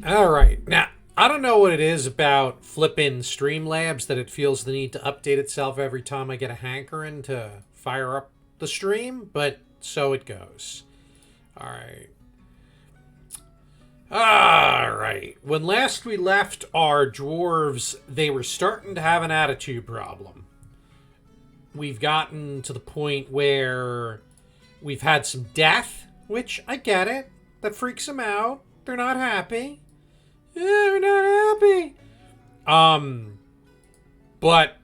All right. Now, I don't know what it is about flipping Streamlabs that it feels the need to update itself every time I get a hankering to fire up the stream, but so it goes. All right. All right. When last we left our dwarves, they were starting to have an attitude problem. We've gotten to the point where we've had some death, which I get it. That freaks them out. They're not happy. Yeah, we're not happy. Um, but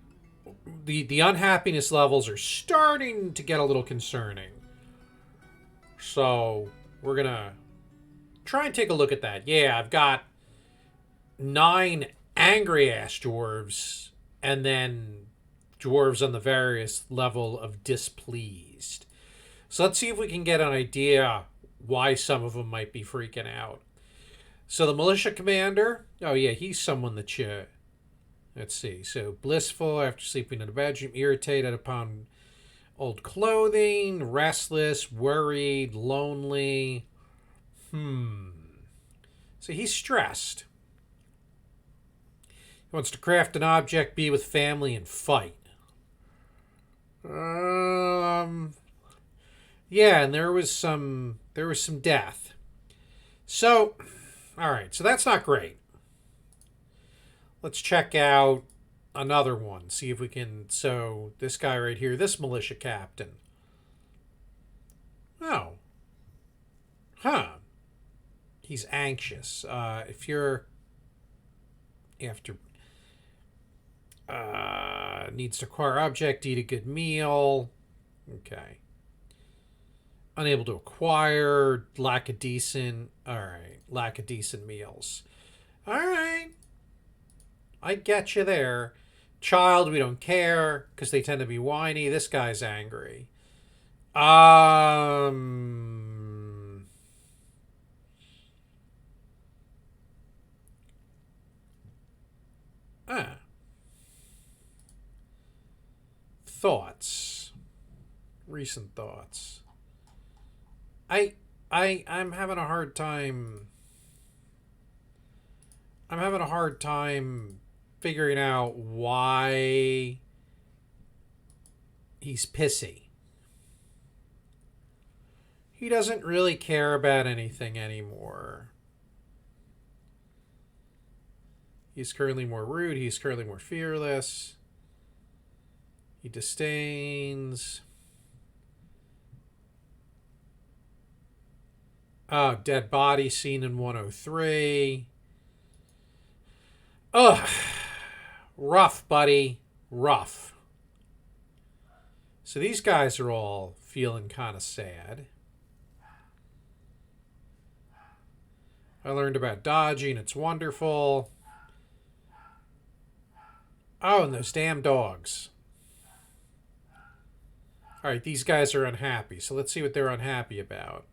the unhappiness levels are starting to get a little concerning. So we're gonna try and take a look at that. Yeah, I've got 9 angry ass dwarves, and then dwarves on the various level of displeased. So let's see if we can get an idea why some of them might be freaking out. So the militia commander, oh yeah, he's someone that you. Let's see. So blissful after sleeping in the bedroom, irritated upon old clothing, restless, worried, lonely. So he's stressed. He wants to craft an object, be with family, and fight. Yeah, and there was some death. So, all right. So that's not great. Let's check out another one. See if we can. So this guy right here, this militia captain. Oh, huh. He's anxious. If you're after needs to acquire object, eat a good meal. Okay. Unable to acquire, lack of decent. All right, lack of decent meals. All right, I get you there. Child, we don't care because they tend to be whiny. This guy's angry. Um. Ah. Thoughts. Recent thoughts. I. I'm having a hard time. I'm having a hard time figuring out why he's pissy. He doesn't really care about anything anymore. He's currently more rude. He's currently more fearless. He disdains. Oh, dead body seen in 103. Ugh. Rough, buddy. Rough. So these guys are all feeling kind of sad. I learned about dodging. It's wonderful. Oh, and those damn dogs. All right, these guys are unhappy. So let's see what they're unhappy about.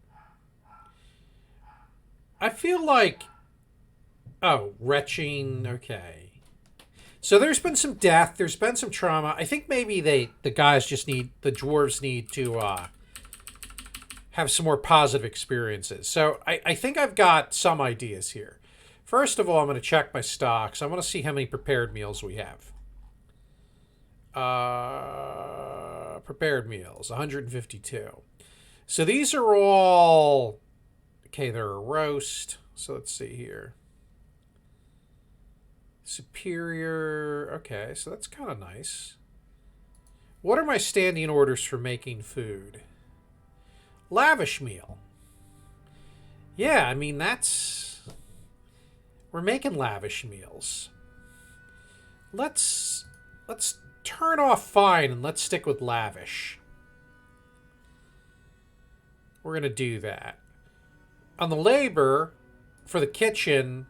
I feel like. Oh, retching. Okay. So there's been some death. There's been some trauma. I think maybe the guys just need the dwarves need to have some more positive experiences. So I think I've got some ideas here. First of all, I'm going to check my stocks. I want to see how many prepared meals we have. Prepared meals, 152. So these are all okay. They're a roast. So let's see here. Superior. Okay, so that's kind of nice. What are my standing orders for making food? Lavish meal. Yeah, I mean that's we're making lavish meals. Let's turn off fine and let's stick with lavish. We're going to do that. On the labor for the kitchen,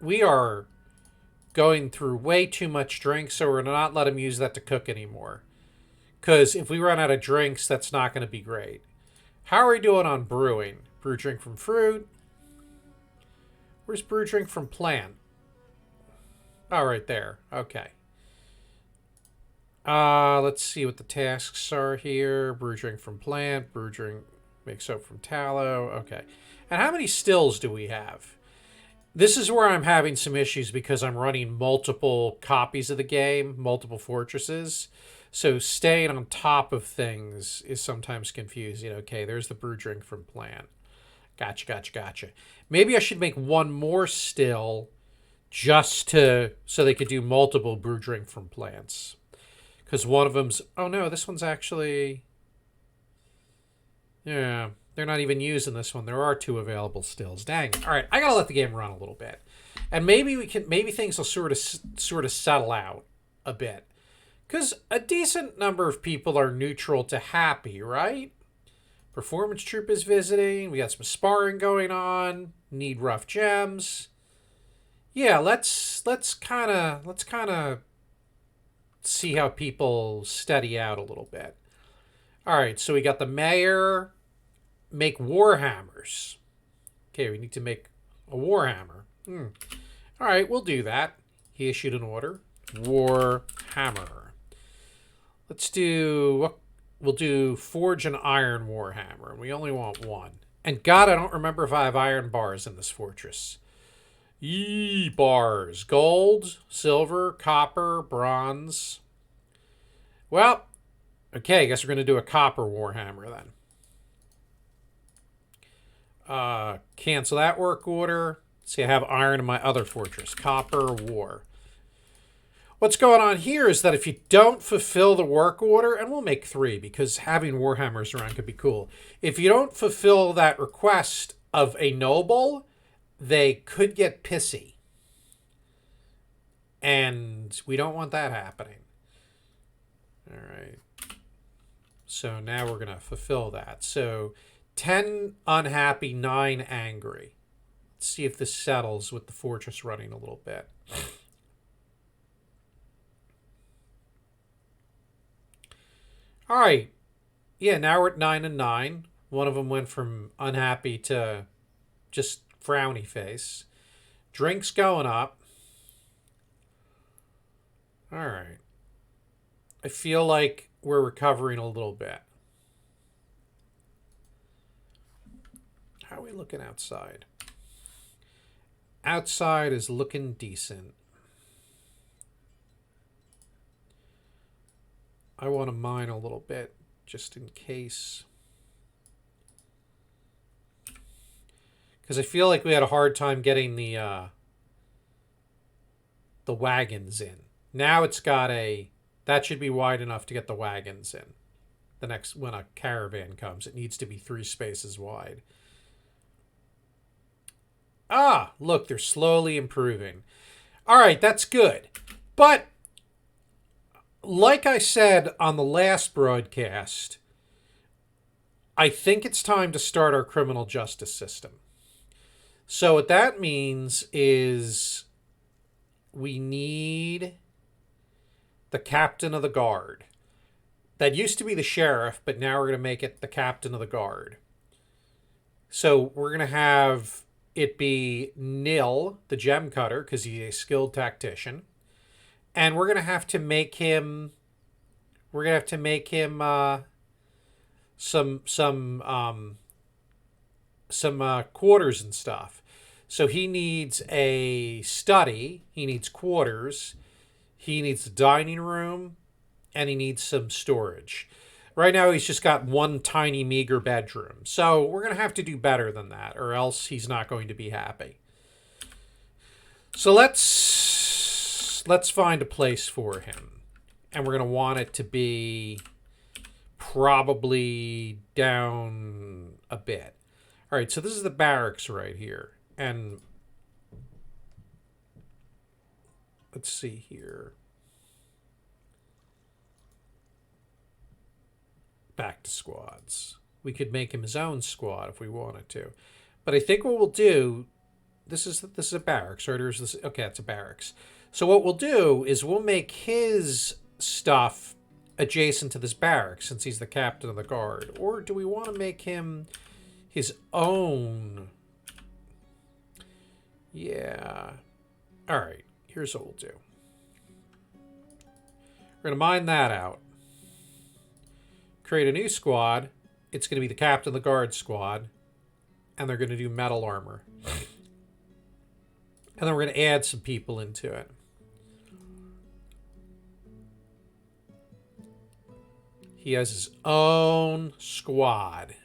we are going through way too much drink, so we're going to not let him use that to cook anymore. Because if we run out of drinks, that's not going to be great. How are we doing on brewing? Brew drink from fruit. Where's brew drink from plant? Oh, right there. Okay. Let's see what the tasks are here. Brew drink from plant. Brew drink make soap from tallow. Okay. And how many stills do we have? This is where I'm having some issues because I'm running multiple copies of the game, multiple fortresses. So staying on top of things is sometimes confusing. Okay, there's the brew drink from plant. Gotcha, gotcha, gotcha. Maybe I should make one more still just to so they could do multiple brew drink from plants. Because one of them's oh no, this one's actually yeah, they're not even using this one. There are two available stills. Dang. All right, I gotta let the game run a little bit, and maybe things will sort of settle out a bit. Because a decent number of people are neutral to happy, right? Performance troop is visiting. We got some sparring going on. Need rough gems. Yeah, let's kind of see how people steady out a little bit. All right, so we got the mayor make warhammers. Okay, we need to make a warhammer. All right, we'll do that. He issued an order. Warhammer. Let's do. We'll do forge an iron warhammer. We only want one. And God, I don't remember if I have iron bars in this fortress. Bars. Gold, silver, copper, bronze. Well, okay, I guess we're going to do a copper warhammer then. Cancel that work order. See, I have iron in my other fortress. Copper war. What's going on here is that if you don't fulfill the work order, and we'll make 3 because having warhammers around could be cool. If you don't fulfill that request of a noble, they could get pissy. And we don't want that happening. All right. So now we're going to fulfill that. So 10 unhappy, 9 angry. Let's see if this settles with the fortress running a little bit. All right. Yeah, now we're at 9 and 9. One of them went from unhappy to just frowny face. Drinks going up. All right. I feel like we're recovering a little bit. How are we looking outside? Outside is looking decent. I want to mine a little bit just in case. Because I feel like we had a hard time getting the wagons in. Now it's got that should be wide enough to get the wagons in. The next, when a caravan comes, it needs to be 3 spaces wide. Ah, look, they're slowly improving. All right, that's good. But like I said on the last broadcast, I think it's time to start our criminal justice system. So what that means is we need the captain of the guard. That used to be the sheriff, but now we're going to make it the captain of the guard. So we're going to have it be Nil, the gem cutter, because he's a skilled tactician. And we're going to have to make him... We're going to have to make him some quarters and stuff. So he needs a study. He needs quarters. He needs a dining room. And he needs some storage. Right now he's just got one tiny meager bedroom. So we're going to have to do better than that, or else he's not going to be happy. So let's find a place for him. And we're going to want it to be probably down a bit. All right, so this is the barracks right here. And let's see here. Back to squads. We could make him his own squad if we wanted to. But I think what we'll do, this is a barracks, right? Or is this, okay, it's a barracks. So what we'll do is we'll make his stuff adjacent to this barracks since he's the captain of the guard. Or do we want to make him his own? Yeah. All right, here's what we'll do. We're going to mine that out. Create a new squad. It's going to be the captain of the guard squad. And they're going to do metal armor. And then we're going to add some people into it. He has his own squad.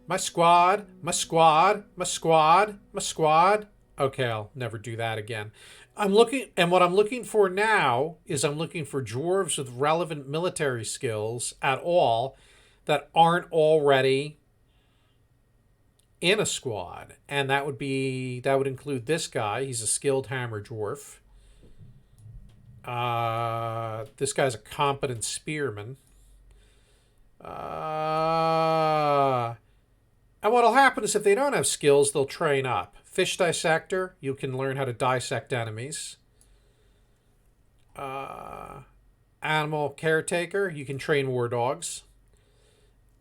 My squad, my squad, my squad, my squad. Okay, I'll never do that again. I'm looking, and what I'm looking for now is I'm looking for dwarves with relevant military skills at all that aren't already in a squad. And that would include this guy. He's a skilled hammer dwarf. This guy's a competent spearman. And what'll happen is if they don't have skills, they'll train up. Fish dissector, you can learn how to dissect enemies. Animal caretaker, you can train war dogs.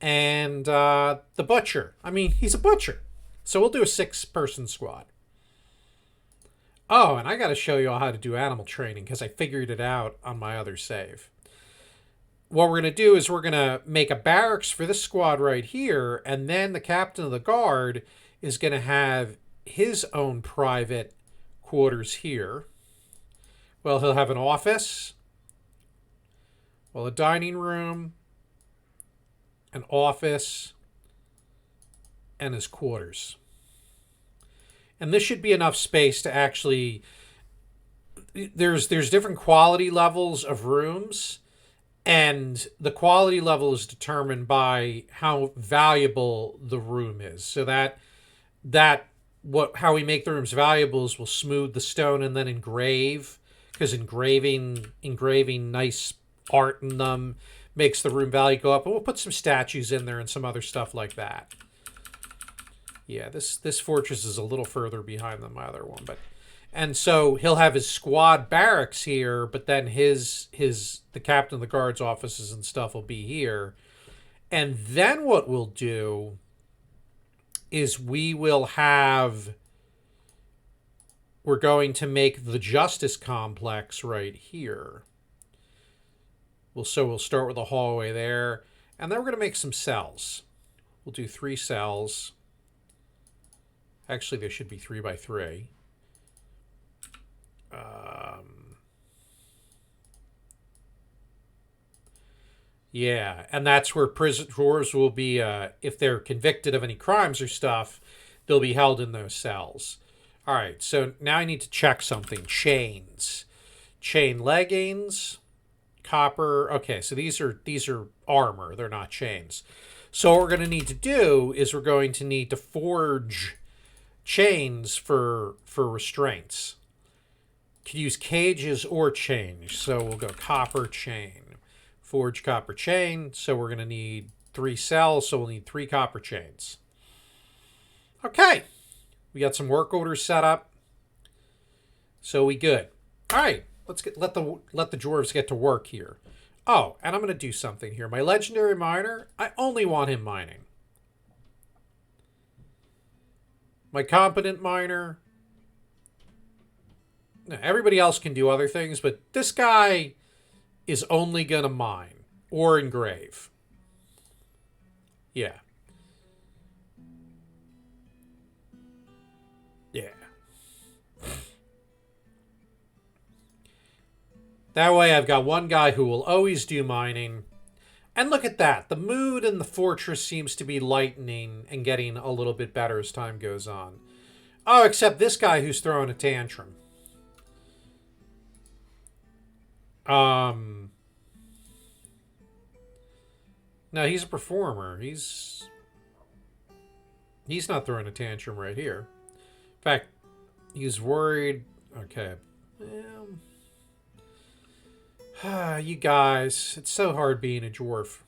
And the butcher, I mean, he's a butcher. So we'll do a 6-person squad. Oh, and I got to show you all how to do animal training because I figured it out on my other save. What we're going to do is we're going to make a barracks for this squad right here, and then the captain of the guard is going to have his own private quarters here. Well, he'll have an office, well, a dining room, an office, and his quarters. And this should be enough space to actually... There's different quality levels of rooms, and the quality level is determined by how valuable the room is. So how we make the rooms valuable is we'll smooth the stone and then engrave, because engraving nice art in them makes the room value go up. And we'll put some statues in there and some other stuff like that. Yeah, this fortress is a little further behind than my other one, but... And so he'll have his squad barracks here, but then the captain of the guard's offices and stuff will be here. And then what we'll do is we're going to make the justice complex right here. So we'll start with a hallway there, and then we're going to make some cells. We'll do 3 cells. Actually, there should be 3 by 3. Yeah, and that's where prison dwarves will be, if they're convicted of any crimes or stuff, they'll be held in those cells. All right, so now I need to check something. Chains. Chain leggings, copper. Okay, so these are armor. They're not chains. So what we're going to need to do is we're going to need to forge chains for restraints. Could use cages or chains. So we'll go copper chain. Forge copper chain. So we're going to need 3 cells. So we'll need 3 copper chains. Okay. We got some work orders set up. So we good. All right. Let the dwarves get to work here. Oh, and I'm going to do something here. My legendary miner, I only want him mining. My competent miner, everybody else can do other things, but this guy is only going to mine or engrave. Yeah. Yeah. That way I've got one guy who will always do mining. And look at that. The mood in the fortress seems to be lightening and getting a little bit better as time goes on. Oh, except this guy who's throwing a tantrum. No, he's a performer. He's not throwing a tantrum right here. In fact, he's worried. Okay. You guys, it's so hard being a dwarf.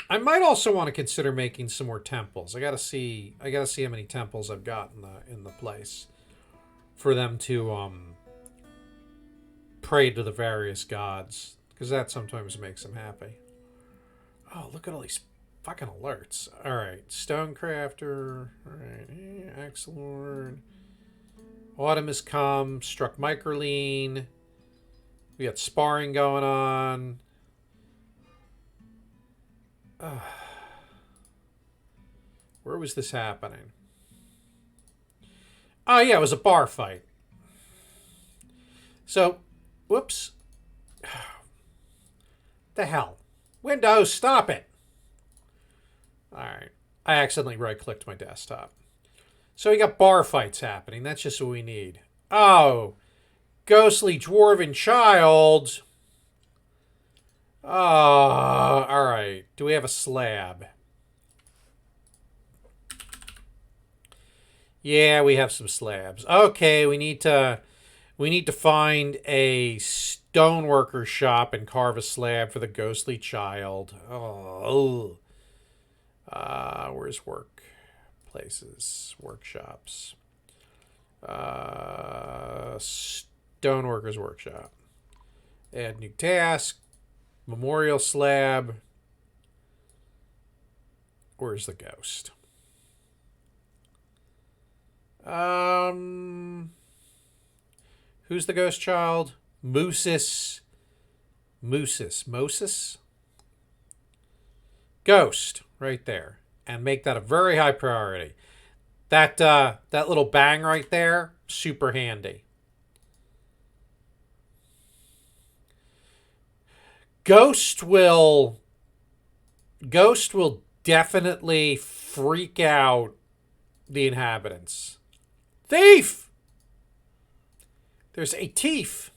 I might also want to consider making some more temples. I gotta see how many temples I've got in the place for them to pray to the various gods, because that sometimes makes them happy. Oh, look at all these fucking alerts. All right, Stonecrafter. All right, Axe Lord. Autumn has come. Struck Microlean. We got sparring going on. Where was this happening? Oh, yeah, it was a bar fight. So, whoops. The hell? Windows, stop it. Alright. I accidentally right-clicked my desktop. So we got bar fights happening. That's just what we need. Oh. Ghostly dwarven child. Oh, alright. Do we have a slab? Yeah, we have some slabs. Okay, we need to find a stoneworker shop and carve a slab for the ghostly child. Oh. Where's work? Places. Workshops. Stoneworker's workshop. Add new task. Memorial slab. Where's the ghost? Who's the ghost child? Moses. Moses? Ghost. Right there. And make that a very high priority. That little bang right there, super handy. Ghost will definitely freak out the inhabitants. Thief! There's a thief.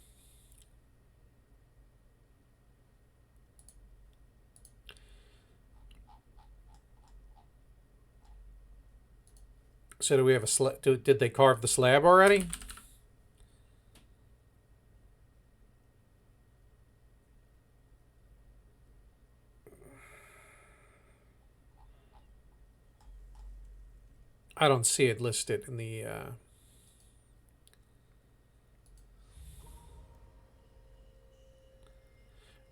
So do we have a slab? Did they carve the slab already? I don't see it listed in the...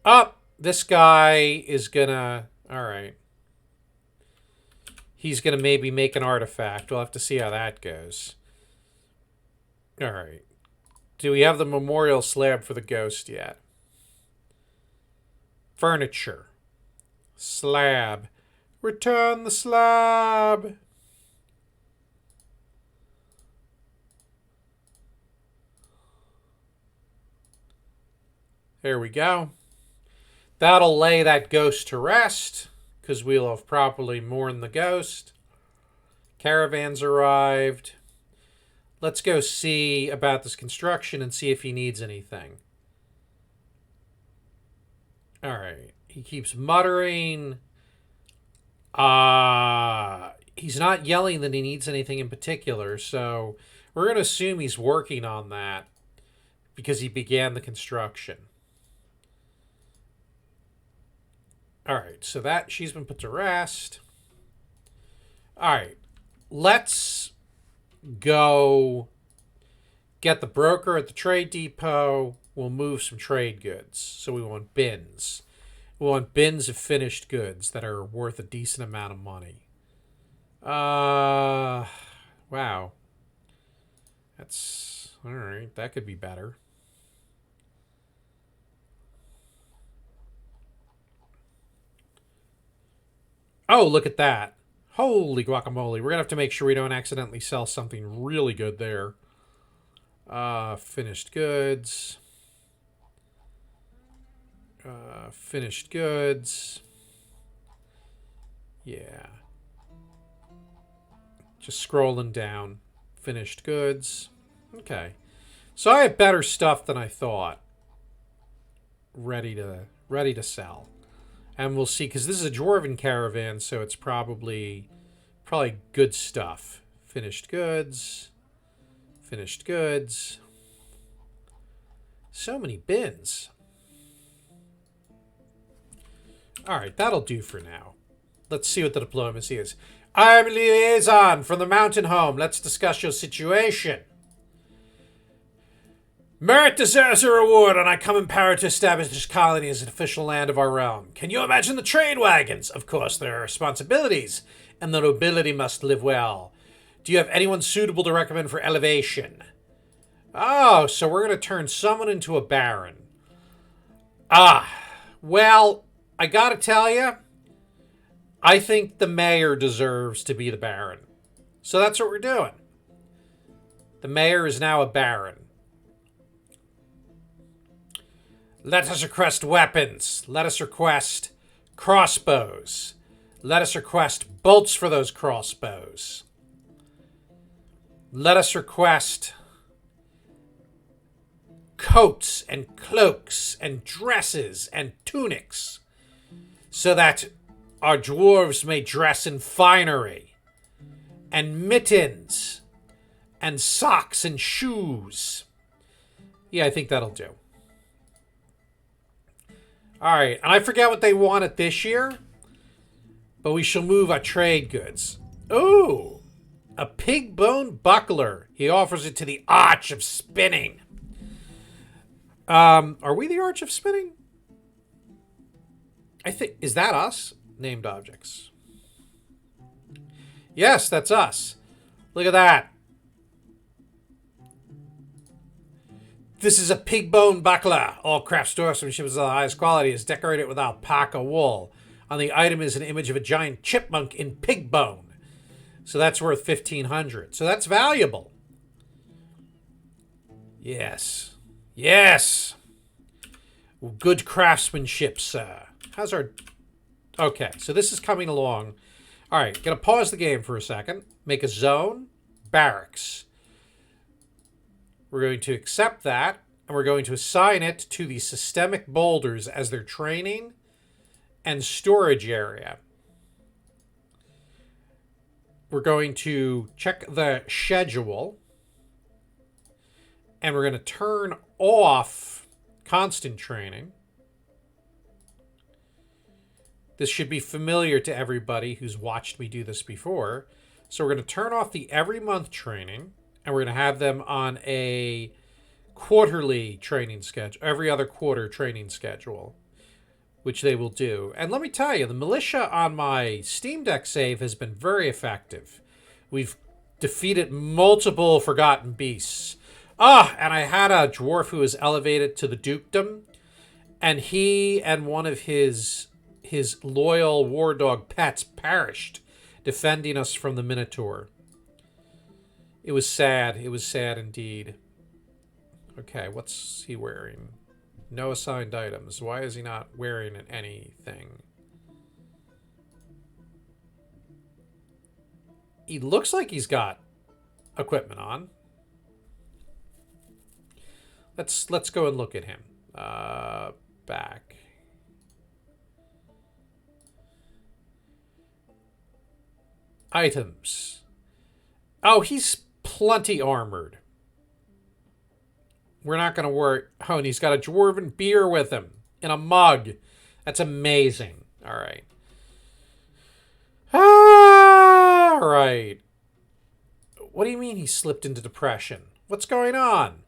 Oh, this guy is gonna... Alright. He's gonna maybe make an artifact. We'll have to see how that goes. Alright. Do we have the memorial slab for the ghost yet? Furniture. Slab. Return the slab! There we go. That'll lay that ghost to rest, because we'll have properly mourned the ghost. Caravans arrived. Let's go see about this construction and see if he needs anything. Alright. He keeps muttering. He's not yelling that he needs anything in particular, so we're going to assume he's working on that because he began the construction. Alright, so that she's been put to rest. Alright, let's go get the broker at the trade depot. We'll move some trade goods. So we want bins. We want bins of finished goods that are worth a decent amount of money. Wow. That's... Alright, that could be better. Oh, look at that. Holy guacamole. We're going to have to make sure we don't accidentally sell something really good there. Finished goods. Finished goods. Yeah. Just scrolling down. Finished goods. Okay. So I have better stuff than I thought. Ready to sell. And we'll see, because this is a dwarven caravan, so it's probably good stuff. Finished goods. Finished goods. So many bins. Alright, that'll do for now. Let's see what the diplomacy is. I'm liaison from the mountain home. Let's discuss your situation. Merit deserves a reward, and I come in power to establish this colony as an official land of our realm. Can you imagine the trade wagons? Of course, there are responsibilities, and the nobility must live well. Do you have anyone suitable to recommend for elevation? Oh, so we're going to turn someone into a baron. Well, I gotta tell you, I think the mayor deserves to be the baron. So that's what we're doing. The mayor is now a baron. Let us request weapons. Let us request crossbows. Let us request bolts for those crossbows. Let us request coats and cloaks and dresses and tunics so that our dwarves may dress in finery, and mittens and socks and shoes. Yeah, I think that'll do. All right, and I forget what they wanted this year, but we shall move our trade goods. Ooh, a pig bone buckler. He offers it to the Arch of Spinning. Are we the Arch of Spinning? I think, is that us? Named objects. Yes, that's us. Look at that. This is a pig bone buckler. All craft sportsmanship is of the highest quality. It's decorated with alpaca wool. On the item is an image of a giant chipmunk in pig bone. So that's worth 1,500. So that's valuable. Yes. Yes. Good craftsmanship, sir. How's our... Okay, so this is coming along. All right, gonna pause the game for a second. Make a zone. Barracks. We're going to accept that, and we're going to assign it to the systemic boulders as their training and storage area. We're going to check the schedule, and we're going to turn off constant training. This should be familiar to everybody who's watched me do this before. So we're going to turn off the every month training, and we're going to have them on a quarterly training schedule, every other quarter training schedule, which they will do. And let me tell you, the militia on my Steam Deck save has been very effective. We've defeated multiple forgotten beasts. And I had a dwarf who was elevated to the dukedom, and he and one of his loyal war dog pets perished defending us from the Minotaur. It was sad. It was sad indeed. Okay, what's he wearing? No assigned items. Why is he not wearing anything? He looks like he's got equipment on. Let's go and look at him. Back. Items. Oh, he's plenty armored. We're not going to worry. Oh, and he's got a dwarven beer with him in a mug. That's amazing. All right. All right. What do you mean he slipped into depression? What's going on?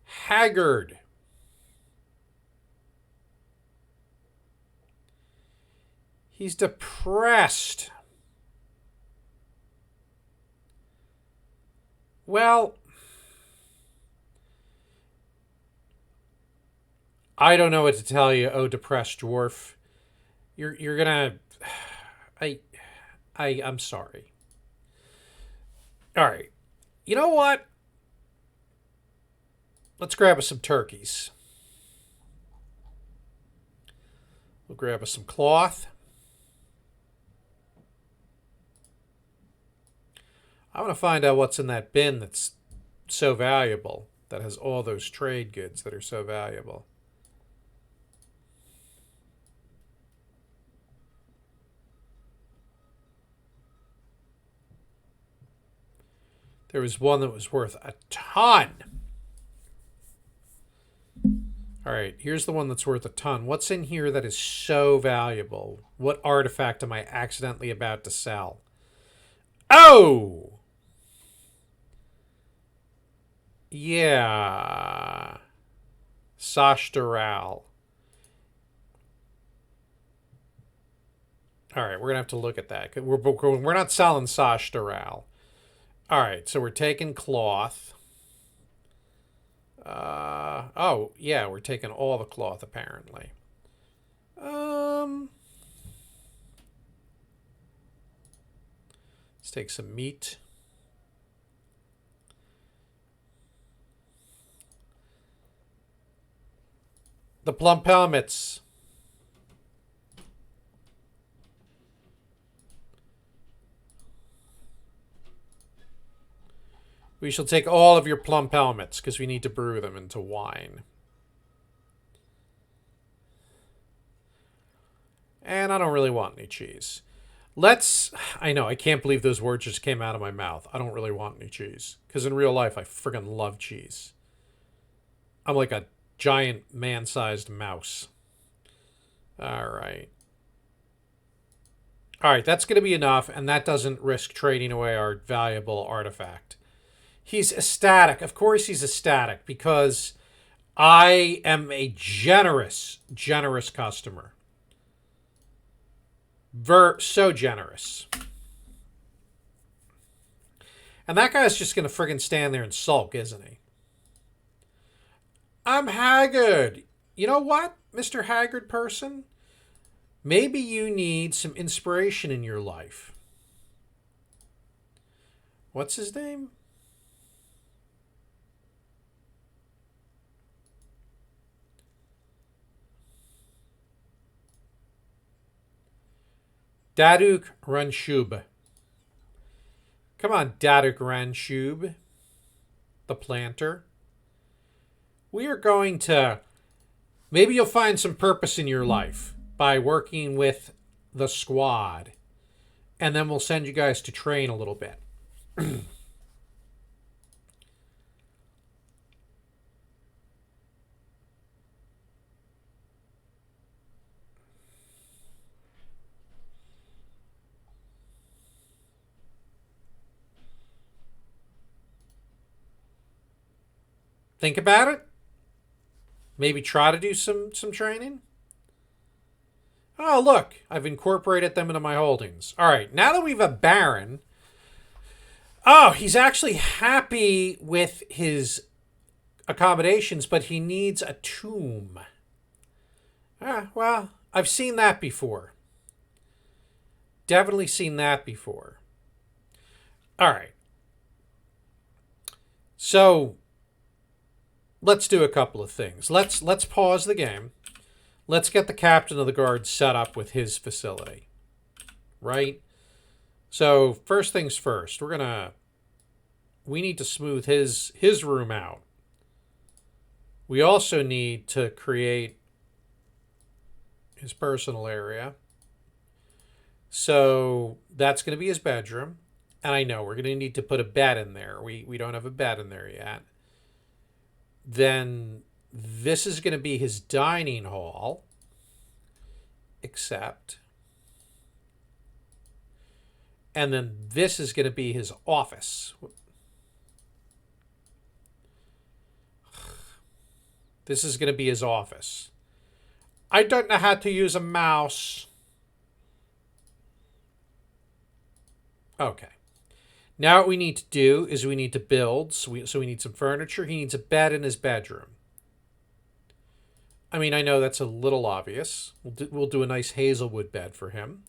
Haggard. He's depressed. Well, I don't know what to tell you, oh depressed dwarf. You're gonna I'm sorry. Alright. You know what? Let's grab us some turkeys. We'll grab us some cloth. I want to find out what's in that bin that's so valuable, that has all those trade goods that are so valuable. There was one that was worth a ton. All right, here's the one that's worth a ton. What's in here that is so valuable? What artifact am I accidentally about to sell? Oh! Yeah. Sash Doral. All right, we're going to have to look at that. We're not selling Sash Doral. All right, so we're taking cloth. Oh, yeah, we're taking all the cloth, apparently. Let's take some meat. The plump helmets. We shall take all of your plump helmets because we need to brew them into wine. And I don't really want any cheese. I know, I can't believe those words just came out of my mouth. I don't really want any cheese. Because in real life, I friggin' love cheese. I'm like a giant man-sized mouse. Alright. Alright, that's going to be enough, and that doesn't risk trading away our valuable artifact. He's ecstatic. Of course he's ecstatic, because I am a generous, generous customer. So generous. And that guy's just going to friggin' stand there and sulk, isn't he? I'm haggard. You know what, Mr. Haggard person? Maybe you need some inspiration in your life. What's his name? Daduk Ranshub. Come on, Daduk Ranshub. The planter. We are going to... Maybe you'll find some purpose in your life by working with the squad. And then we'll send you guys to train a little bit. Think about it. Maybe try to do some training. Oh, look. I've incorporated them into my holdings. All right. Now that we've a baron. Oh, he's actually happy with his accommodations, but he needs a tomb. Well, I've seen that before. Definitely seen that before. All right. So... let's do a couple of things. Let's pause the game. Let's get the captain of the guard set up with his facility. Right? So, first things first. We need to smooth his room out. We also need to create his personal area. So, that's going to be his bedroom. And I know we're going to need to put a bed in there. We don't have a bed in there yet. Then this is going to be his dining hall, except. And then this is going to be his office. This is going to be his office. I don't know how to use a mouse. Okay. Now what we need to do is we need to build. So we need some furniture. He needs a bed in his bedroom. I mean, I know that's a little obvious. We'll do a nice hazelwood bed for him.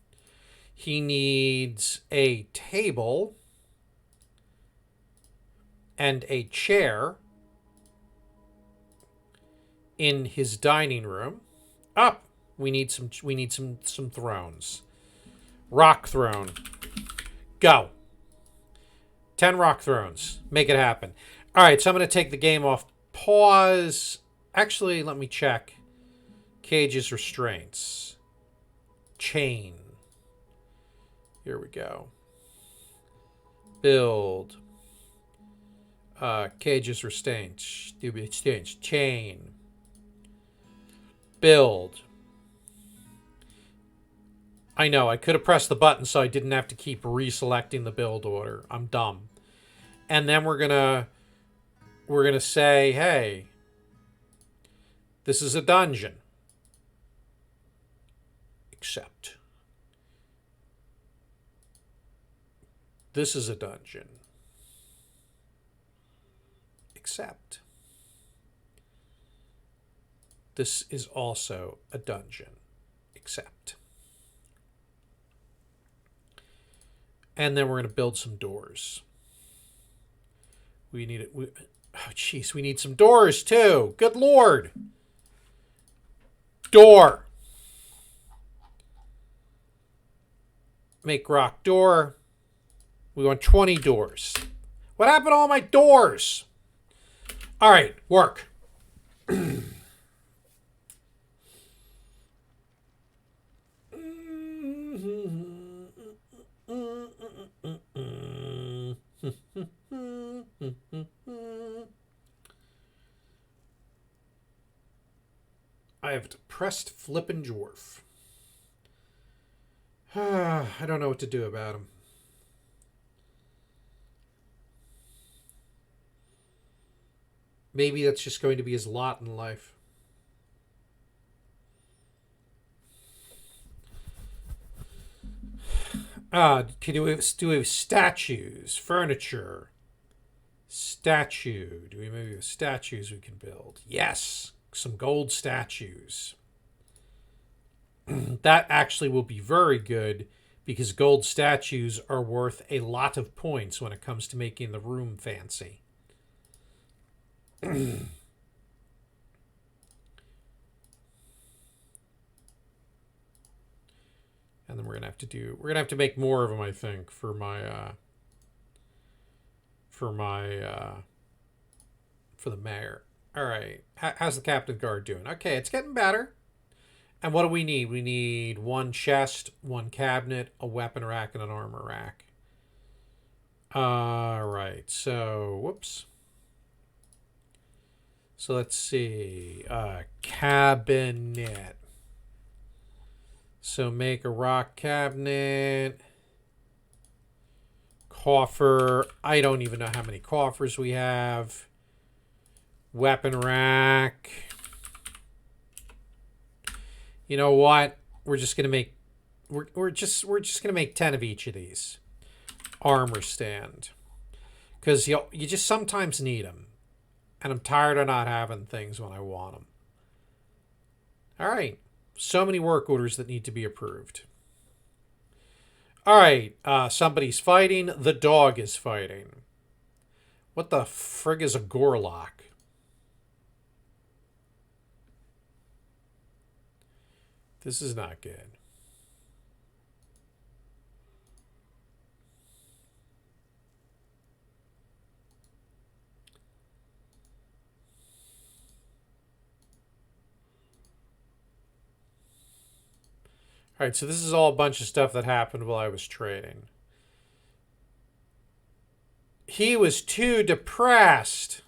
He needs a table and a chair in his dining room. Up. We need some thrones. Rock throne. Go. 10 rock thrones. Make it happen. All right, so I'm going to take the game off pause. Actually, let me check. Cages, restraints. Chain. Here we go. Build. Cages, restraints. Chain. Build. I know, I could have pressed the button so I didn't have to keep reselecting the build order. I'm dumb. And then we're gonna say, hey, this is a dungeon. Except this is a dungeon. Except this is also a dungeon. Except. And then we're going to build some doors. We need it. Oh, jeez, we need some doors too. Good Lord. Door. Make rock door. We want 20 doors. What happened to all my doors? All right, work. I have depressed flippin' dwarf. I don't know what to do about him. Maybe that's just going to be his lot in life. Can do statues, furniture, statue. Do we maybe have statues we can build? Yes, some gold statues. That actually will be very good because gold statues are worth a lot of points when it comes to making the room fancy. And then we're gonna have to make more of them, I think, for the mayor. All right, how's the captain guard doing? Okay, it's getting better. And what do we need? We need one chest, one cabinet, a weapon rack, and an armor rack. All right, so whoops. So let's see, cabinet. So make a rock cabinet. Coffer. I don't even know how many coffers we have. Weapon rack. You know what? We're just gonna make we're just gonna make 10 of each of these. Armor stand. Because you just sometimes need them. And I'm tired of not having things when I want them. All right. So many work orders that need to be approved. All right. Somebody's fighting. The dog is fighting. What the frig is a Gorlock? This is not good. All right, so this is all a bunch of stuff that happened while I was trading. He was too depressed.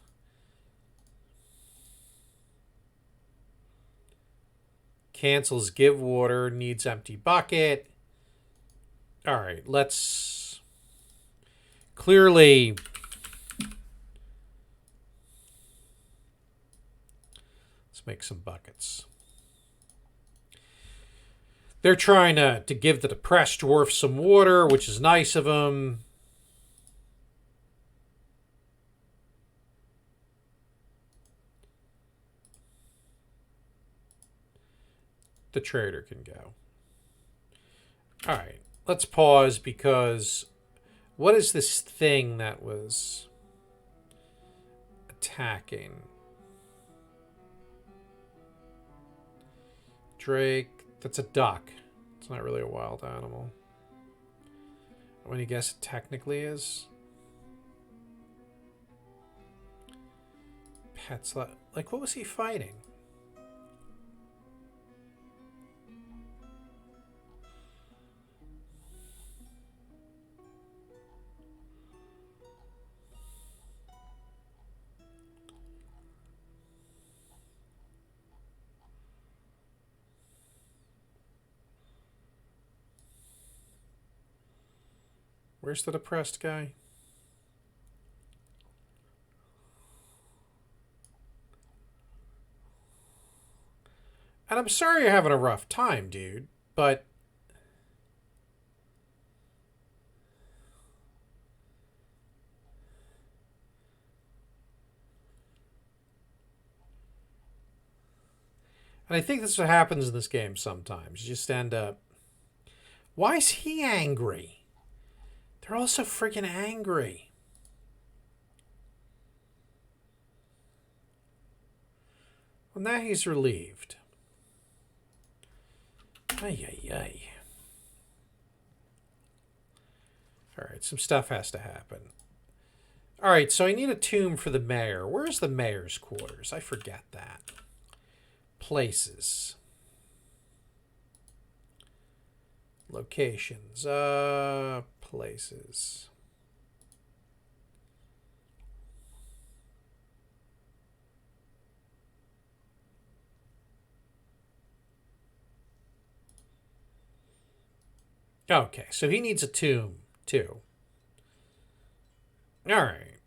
Cancels give water, needs empty bucket. All right, let's clearly let's make some buckets. They're trying to give the depressed dwarf some water, which is nice of them. The trader can go. All right, let's pause because what is this thing that was attacking? Drake. That's a duck. It's not really a wild animal. What do you guess it technically is? Pets. Like, what was he fighting? Where's the depressed guy? And I'm sorry you're having a rough time, dude, but and I think this is what happens in this game sometimes. You just end up. Why is he angry? They're also freaking angry. Well, now he's relieved. Ay, ay, ay. All right, some stuff has to happen. All right, so I need a tomb for the mayor. Where's the mayor's quarters? I forget that. Places. Locations. Places. Okay, so he needs a tomb, too. All right.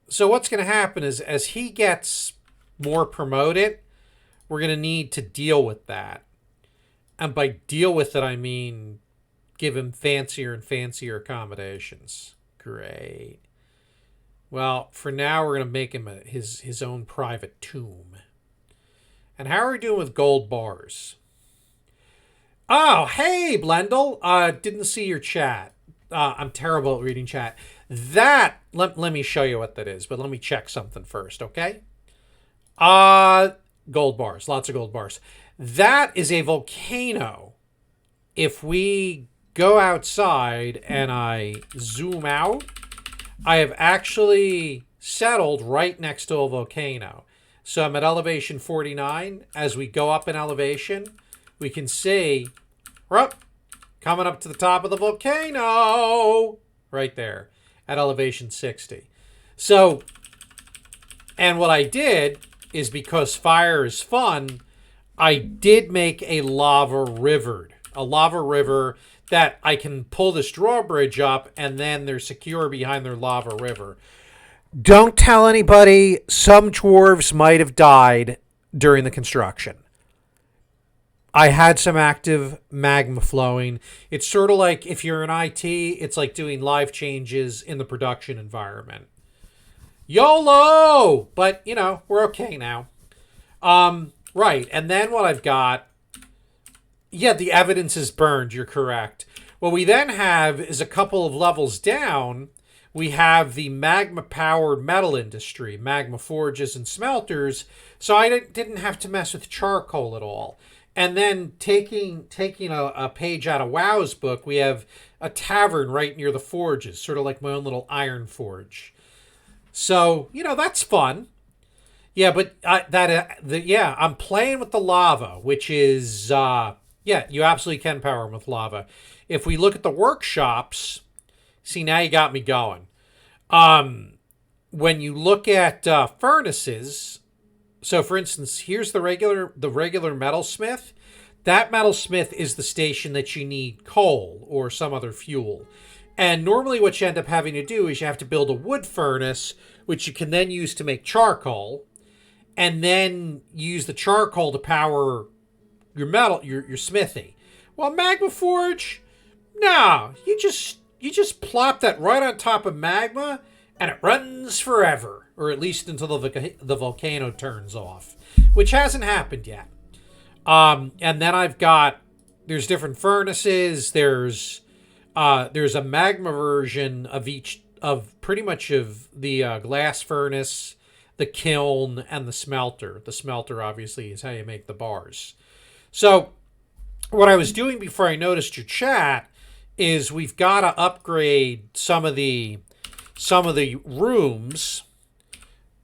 So what's going to happen is as he gets more promoted, we're going to need to deal with that. And by deal with it, I mean give him fancier and fancier accommodations. Great. Well, for now, we're going to make him his own private tomb. And how are we doing with gold bars? Oh, hey, Blendel. Didn't see your chat. I'm terrible at reading chat. Let me show you what that is, but let me check something first, okay? Gold bars. Lots of gold bars. That is a volcano. If we go outside and I zoom out, I have actually settled right next to a volcano. So I'm at elevation 49. As we go up in elevation, we can see we're up, coming up to the top of the volcano. Right there at elevation 60. So, and what I did is because fire is fun, I did make a lava river. A lava river that I can pull this drawbridge up and then they're secure behind their lava river. Don't tell anybody. Some dwarves might have died during the construction. I had some active magma flowing. It's sort of like if you're in IT, it's like doing live changes in the production environment. YOLO! But, we're okay now. Right. And then what I've got, the evidence is burned. You're correct. What we then have is a couple of levels down. We have the magma-powered metal industry, magma forges and smelters. So I didn't have to mess with charcoal at all. And then taking a page out of WoW's book, we have a tavern right near the forges, sort of like my own little iron forge. So, that's fun. Yeah, but I'm playing with the lava, which is, you absolutely can power them with lava. If we look at the workshops, see, now you got me going. When you look at furnaces, so for instance, here's the regular metalsmith. That metalsmith is the station that you need coal or some other fuel. And normally what you end up having to do is you have to build a wood furnace, which you can then use to make charcoal, and then use the charcoal to power your metal, your smithy. Well, magma forge, no, you just plop that right on top of magma, and it runs forever, or at least until the volcano turns off, which hasn't happened yet. And then there's different furnaces. There's a magma version of pretty much of the glass furnace, the kiln, and the smelter. The smelter obviously is how you make the bars. So what I was doing before I noticed your chat is we've got to upgrade some of the rooms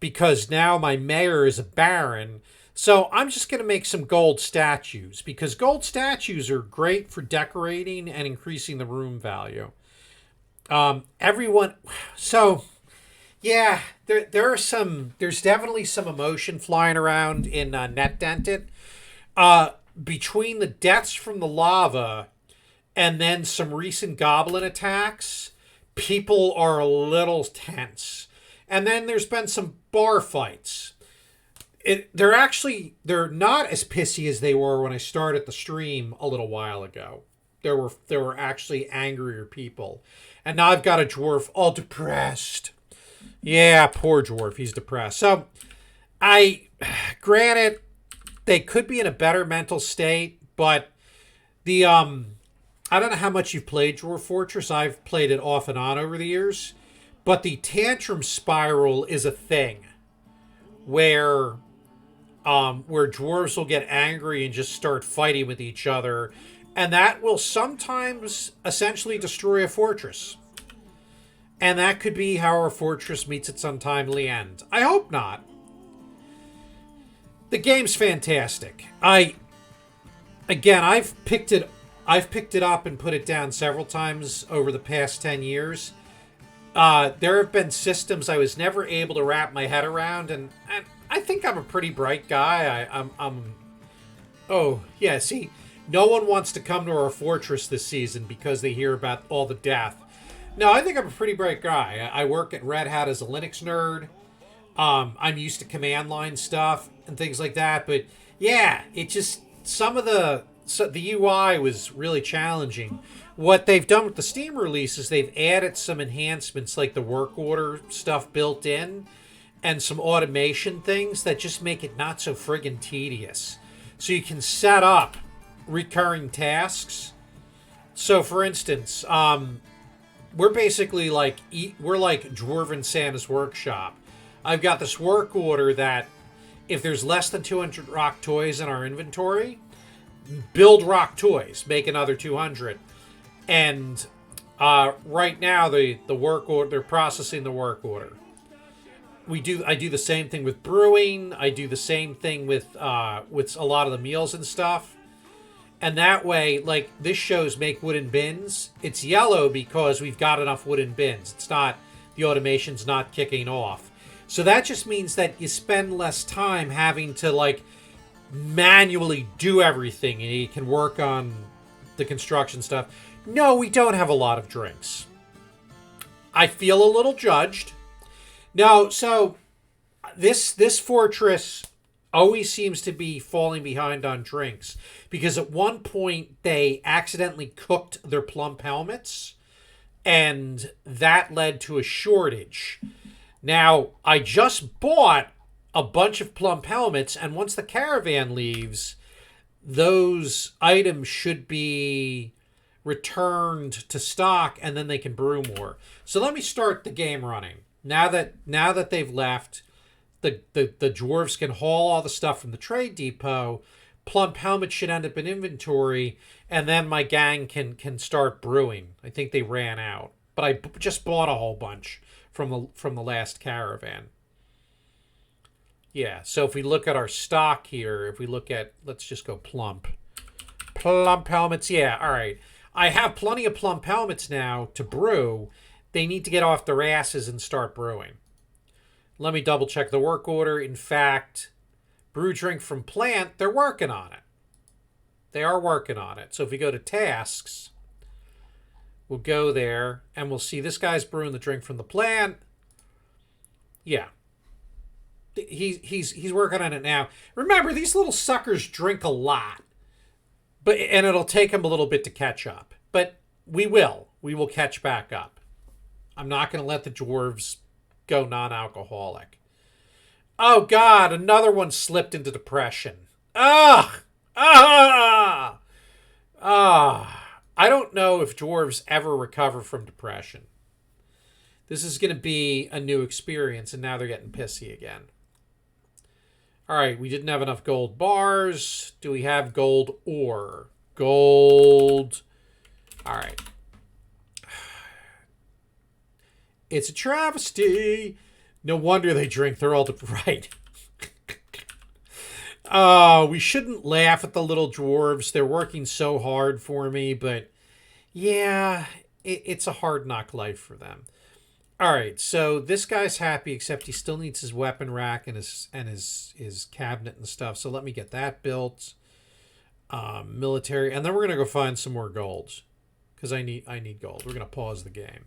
because now my mayor is a baron. So I'm just going to make some gold statues because gold statues are great for decorating and increasing the room value. There's definitely some emotion flying around in Net Dented. Between the deaths from the lava and then some recent goblin attacks, people are a little tense. And then there's been some bar fights. They're not as pissy as they were when I started the stream a little while ago. There were actually angrier people. And now I've got a dwarf all depressed. Yeah, poor dwarf, he's depressed. So granted, they could be in a better mental state, but I don't know how much you've played Dwarf Fortress. I've played it off and on over the years. But the tantrum spiral is a thing where where dwarves will get angry and just start fighting with each other, and that will sometimes essentially destroy a fortress. And that could be how our fortress meets its untimely end. I hope not. The game's fantastic. I've picked it up and put it down several times over the past 10 years. There have been systems I was never able to wrap my head around, and I think I'm a pretty bright guy. Oh, yeah, see, no one wants to come to our fortress this season because they hear about all the death. No, I think I'm a pretty bright guy. I work at Red Hat as a Linux nerd. I'm used to command line stuff and things like that, but yeah, it just, the UI was really challenging. What they've done with the Steam release is they've added some enhancements like the work order stuff built in and some automation things that just make it not so friggin' tedious. So you can set up recurring tasks. So for instance, we're basically we're like Dwarven Santa's Workshop. I've got this work order that if there's less than 200 rock toys in our inventory, build rock toys, make another 200. And right now the work order, they're processing the work order. I do the same thing with brewing. I do the same thing with a lot of the meals and stuff. And that way, like, this shows make wooden bins. It's yellow because we've got enough wooden bins. It's not, the automation's not kicking off. So that just means that you spend less time having to, like, manually do everything, and you can work on the construction stuff. No, we don't have a lot of drinks. I feel a little judged. No, so this fortress always seems to be falling behind on drinks because at one point they accidentally cooked their plump helmets and that led to a shortage. Now, I just bought a bunch of plump helmets, and once the caravan leaves, those items should be returned to stock and then they can brew more. So let me start the game running. Now that they've left, the dwarves can haul all the stuff from the trade depot. Plump helmets should end up in inventory, and then my gang can start brewing. I think they ran out, but I just bought a whole bunch from the last caravan. Yeah, so if we look at our stock here, let's just go plump helmets. Yeah, all right. I have plenty of plump helmets now to brew. They need to get off their asses and start brewing. Let me double check the work order. In fact, brew drink from plant, they're working on it. They are working on it. So if we go to tasks, we'll go there and we'll see this guy's brewing the drink from the plant. Yeah. He's working on it now. Remember, these little suckers drink a lot. And it'll take him a little bit to catch up. But we will catch back up. I'm not going to let the dwarves go non-alcoholic. Oh, God, another one slipped into depression. Ugh! Ah! Ah! I don't know if dwarves ever recover from depression. This is going to be a new experience, and now they're getting pissy again. All right, we didn't have enough gold bars. Do we have gold ore? Gold. All right. It's a travesty. No wonder they drink. They're all right. We shouldn't laugh at the little dwarves. They're working so hard for me, but yeah, it's a hard knock life for them. All right, so this guy's happy, except he still needs his weapon rack and his cabinet and stuff. So let me get that built. Military, and then we're gonna go find some more golds because I need gold. We're gonna pause the game.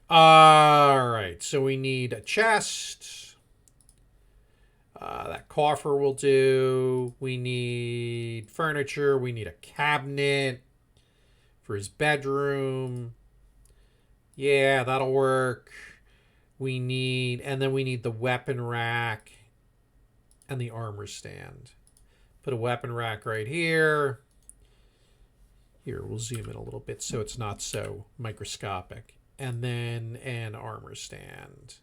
All right, so we need a chest. That coffer will do. We need furniture. We need a cabinet for his bedroom. Yeah, that'll work. And then we need the weapon rack and the armor stand. Put a weapon rack right here. Here, we'll zoom in a little bit so it's not so microscopic. And then an armor stand.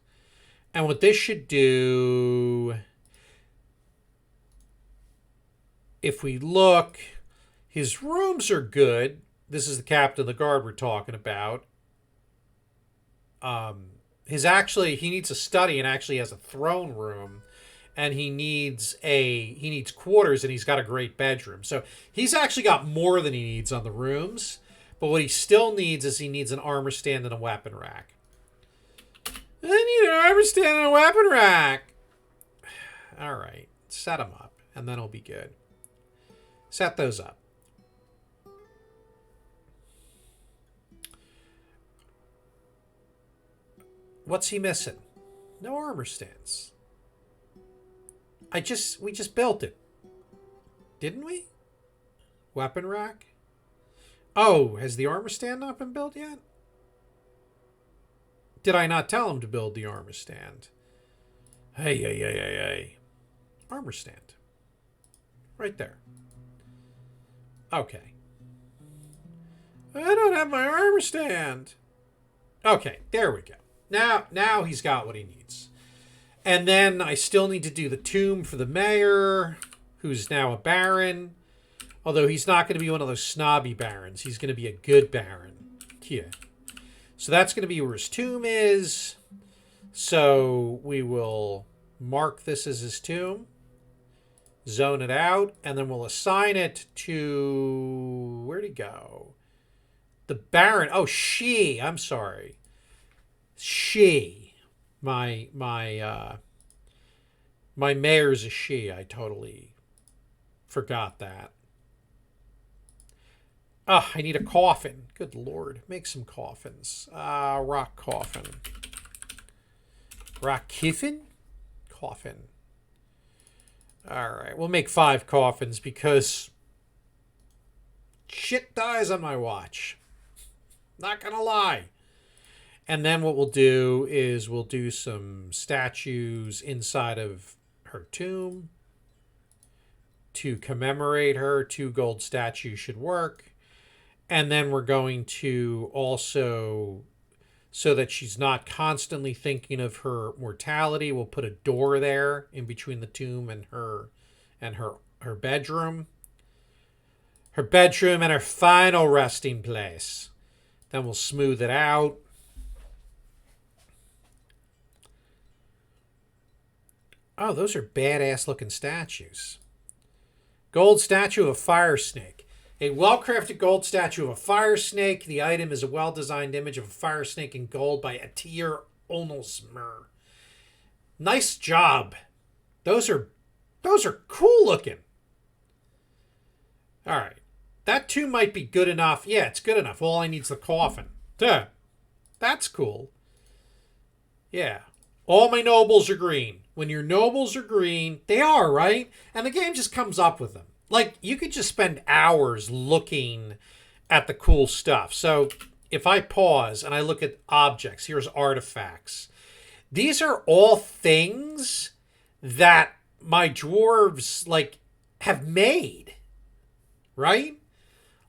And what this should do, if we look, his rooms are good. This is the captain of the guard we're talking about. He needs a study and actually has a throne room. And he needs quarters, and he's got a great bedroom. So he's actually got more than he needs on the rooms. But what he still needs is he needs an armor stand and a weapon rack. I need an armor stand and a weapon rack. All right, set them up, and then it'll be good. Set those up. What's he missing? No armor stands. We just built it. Didn't we? Weapon rack? Oh, has the armor stand not been built yet? Did I not tell him to build the armor stand? Hey. Armor stand. Right there. Okay. I don't have my armor stand. Okay, there we go. Now he's got what he needs. And then I still need to do the tomb for the mayor, who's now a baron. Although he's not going to be one of those snobby barons. He's going to be a good baron. Here. So that's going to be where his tomb is. So we will mark this as his tomb. Zone it out. And then we'll assign it to... Where'd he go? The baron. Oh, she. I'm sorry. She. My mayor's a she. I totally forgot that. Ah, I need a coffin. Good Lord. Make some coffins. Rock coffin. Rock kiffin? Coffin. Alright, we'll make 5 coffins because shit dies on my watch. Not gonna lie. And then what we'll do is we'll do some statues inside of her tomb to commemorate her. 2 gold statues should work. And then we're going to also, so that she's not constantly thinking of her mortality, we'll put a door there in between the tomb and her bedroom. Her bedroom and her final resting place. Then we'll smooth it out. Oh, those are badass looking statues. Gold statue of a fire snake. A well-crafted gold statue of a fire snake. The item is a well-designed image of a fire snake in gold by Atir Onelsmer. Nice job. Those are cool looking. All right. That too might be good enough. Yeah, it's good enough. All I need is the coffin. Duh. That's cool. Yeah. All my nobles are green. When your nobles are green, they are, right? And the game just comes up with them. Like, you could just spend hours looking at the cool stuff. So, if I pause and I look at objects, here's artifacts. These are all things that my dwarves, like, have made. Right?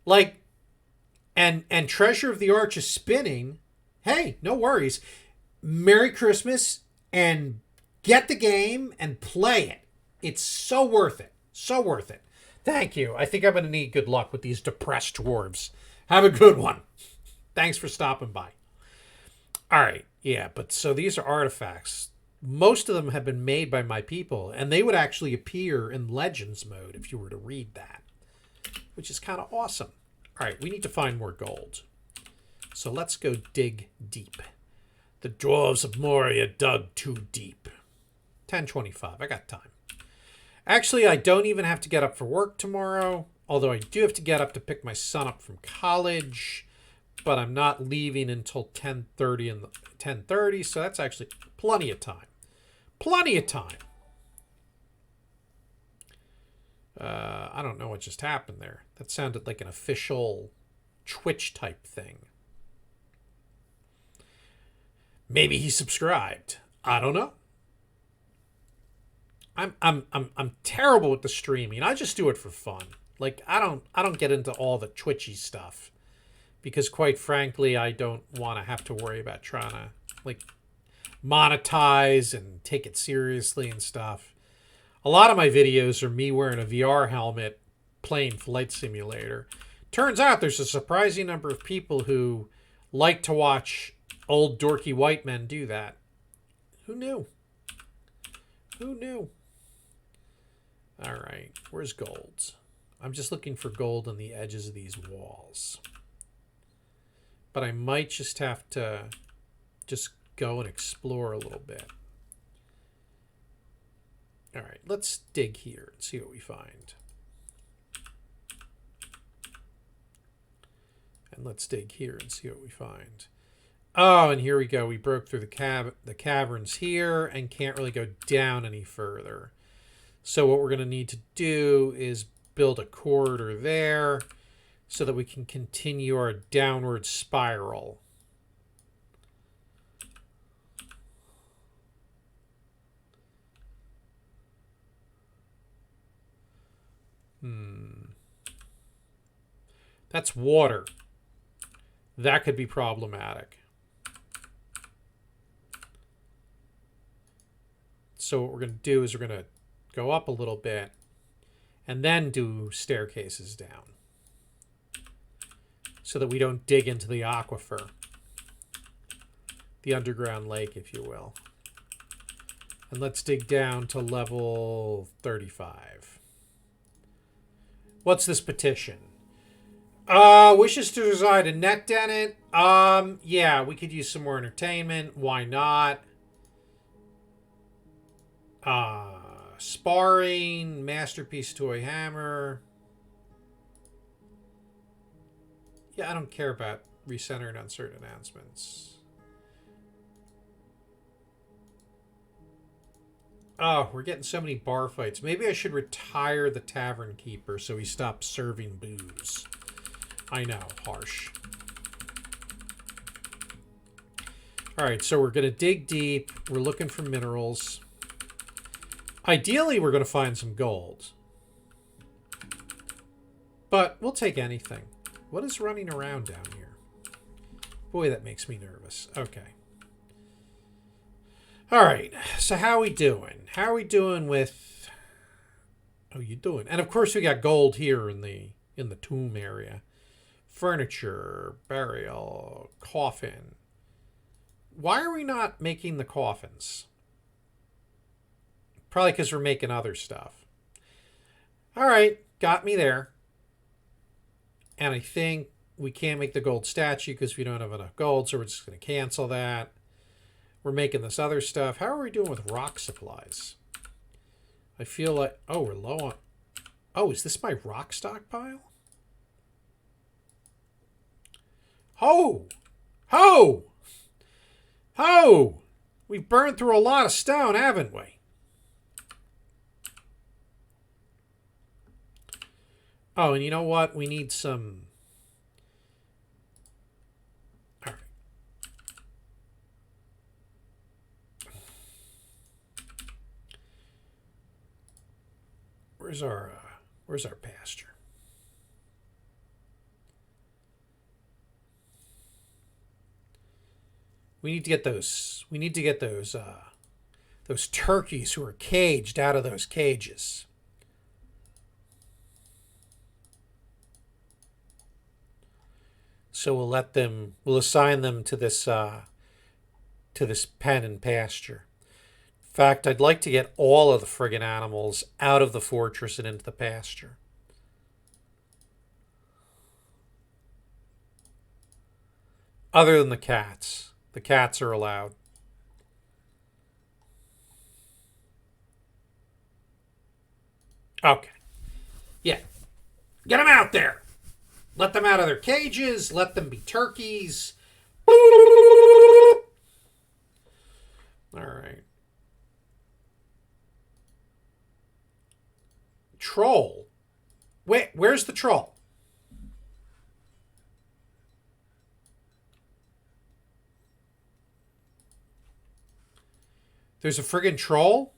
Like, and Treasure of the Arch is spinning. Hey, no worries. Merry Christmas and get the game and play it. It's so worth it. So worth it. Thank you. I think I'm going to need good luck with these depressed dwarves. Have a good one. Thanks for stopping by. All right. Yeah, but so these are artifacts. Most of them have been made by my people, and they would actually appear in Legends mode if you were to read that, which is kind of awesome. All right, we need to find more gold. So let's go dig deep. The dwarves of Moria dug too deep. 10:25. I got time. Actually, I don't even have to get up for work tomorrow, although I do have to get up to pick my son up from college, but I'm not leaving until 10:30, so that's actually plenty of time. Plenty of time. I don't know what just happened there. That sounded like an official Twitch type thing. Maybe he subscribed. I don't know. I'm terrible with the streaming. I just do it for fun. Like I don't get into all the twitchy stuff because quite frankly, I don't want to have to worry about trying to like monetize and take it seriously and stuff. A lot of my videos are me wearing a VR helmet playing Flight Simulator. Turns out there's a surprising number of people who like to watch old dorky white men do that. Who knew? Who knew? All right, where's gold? I'm just looking for gold on the edges of these walls. But I might just have to just go and explore a little bit. All right, let's dig here and see what we find. And let's dig here and see what we find. Oh, and here we go. We broke through the caverns here and can't really go down any further. So what we're going to need to do is build a corridor there so that we can continue our downward spiral. That's water. That could be problematic. So what we're going to do is we're going to go up a little bit and then do staircases down so that we don't dig into the aquifer, the underground lake, if you will. And let's dig down to level 35. What's this petition? Wishes to reside in Net Dennett. Yeah, we could use some more entertainment. Why not? Sparring, masterpiece toy hammer. Yeah, I don't care about recentering on certain announcements. Oh, we're getting so many bar fights. Maybe I should retire the tavern keeper so he stops serving booze. I know, harsh. Alright, so we're going to dig deep. We're looking for minerals. Ideally, we're going to find some gold. But we'll take anything. What is running around down here? Boy, that makes me nervous. Okay. Alright, so how we doing? How are we doing with... Oh, you doing? And of course we got gold here in the tomb area. Furniture, burial, coffin. Why are we not making the coffins? Probably because we're making other stuff. All right, got me there. And I think we can't make the gold statue because we don't have enough gold, so we're just going to cancel that. We're making this other stuff. How are we doing with rock supplies? I feel like... Oh, we're low on... Oh, is this my rock stockpile? Ho! Ho! Ho! We've burned through a lot of stone, haven't we? Oh, and you know what? We need some... All right. Where's our pasture? We need to get those. We need to get those turkeys who are caged out of those cages. So we'll assign them to this pen and pasture. In fact, I'd like to get all of the friggin' animals out of the fortress and into the pasture. Other than the cats. The cats are allowed. Okay. Yeah. Get them out there. Let them out of their cages. Let them be turkeys. All right. Troll. Wait, where's the troll? There's a friggin' troll?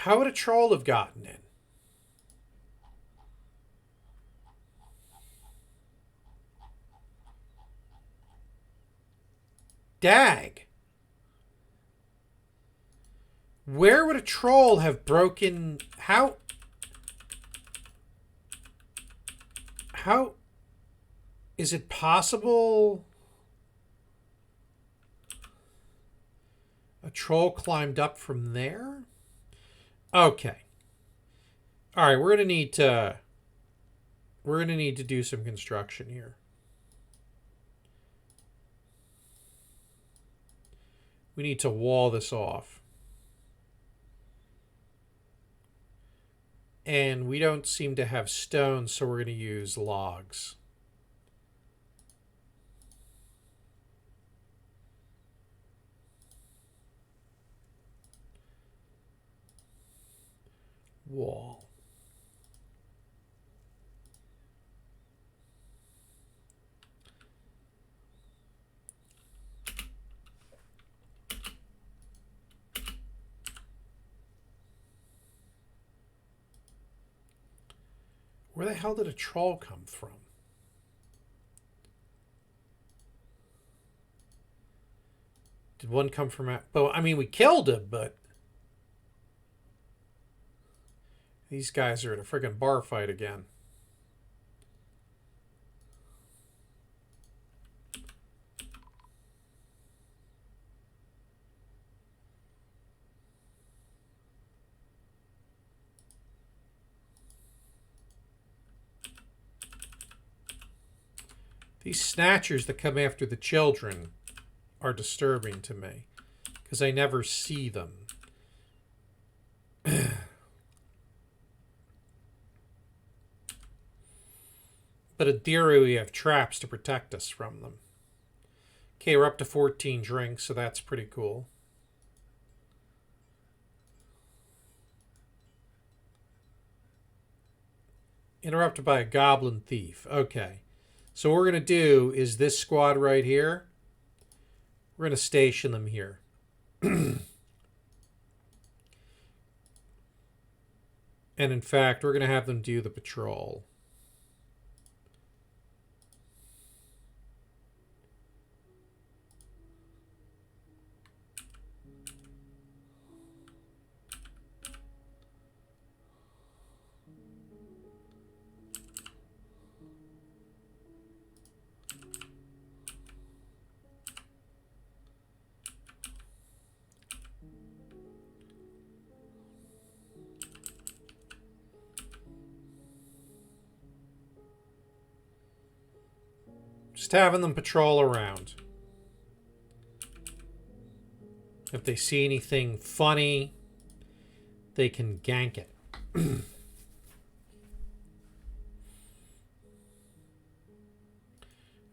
How would a troll have gotten in? Dag. Where would a troll have broken? How is it possible a troll climbed up from there? Okay. All right, we're going to need to do some construction here. We need to wall this off. And we don't seem to have stone, so we're going to use logs. Wall. Where the hell did a troll come from? Did one come from... Well, I mean, we killed him, but... These guys are in a friggin' bar fight again. These snatchers that come after the children are disturbing to me because I never see them. But at Diru, we have traps to protect us from them. Okay, we're up to 14 drinks, so that's pretty cool. Interrupted by a goblin thief. Okay. So what we're going to do is this squad right here, we're going to station them here. And in fact, we're going to have them do the patrol. Just having them patrol around. If they see anything funny, they can gank it.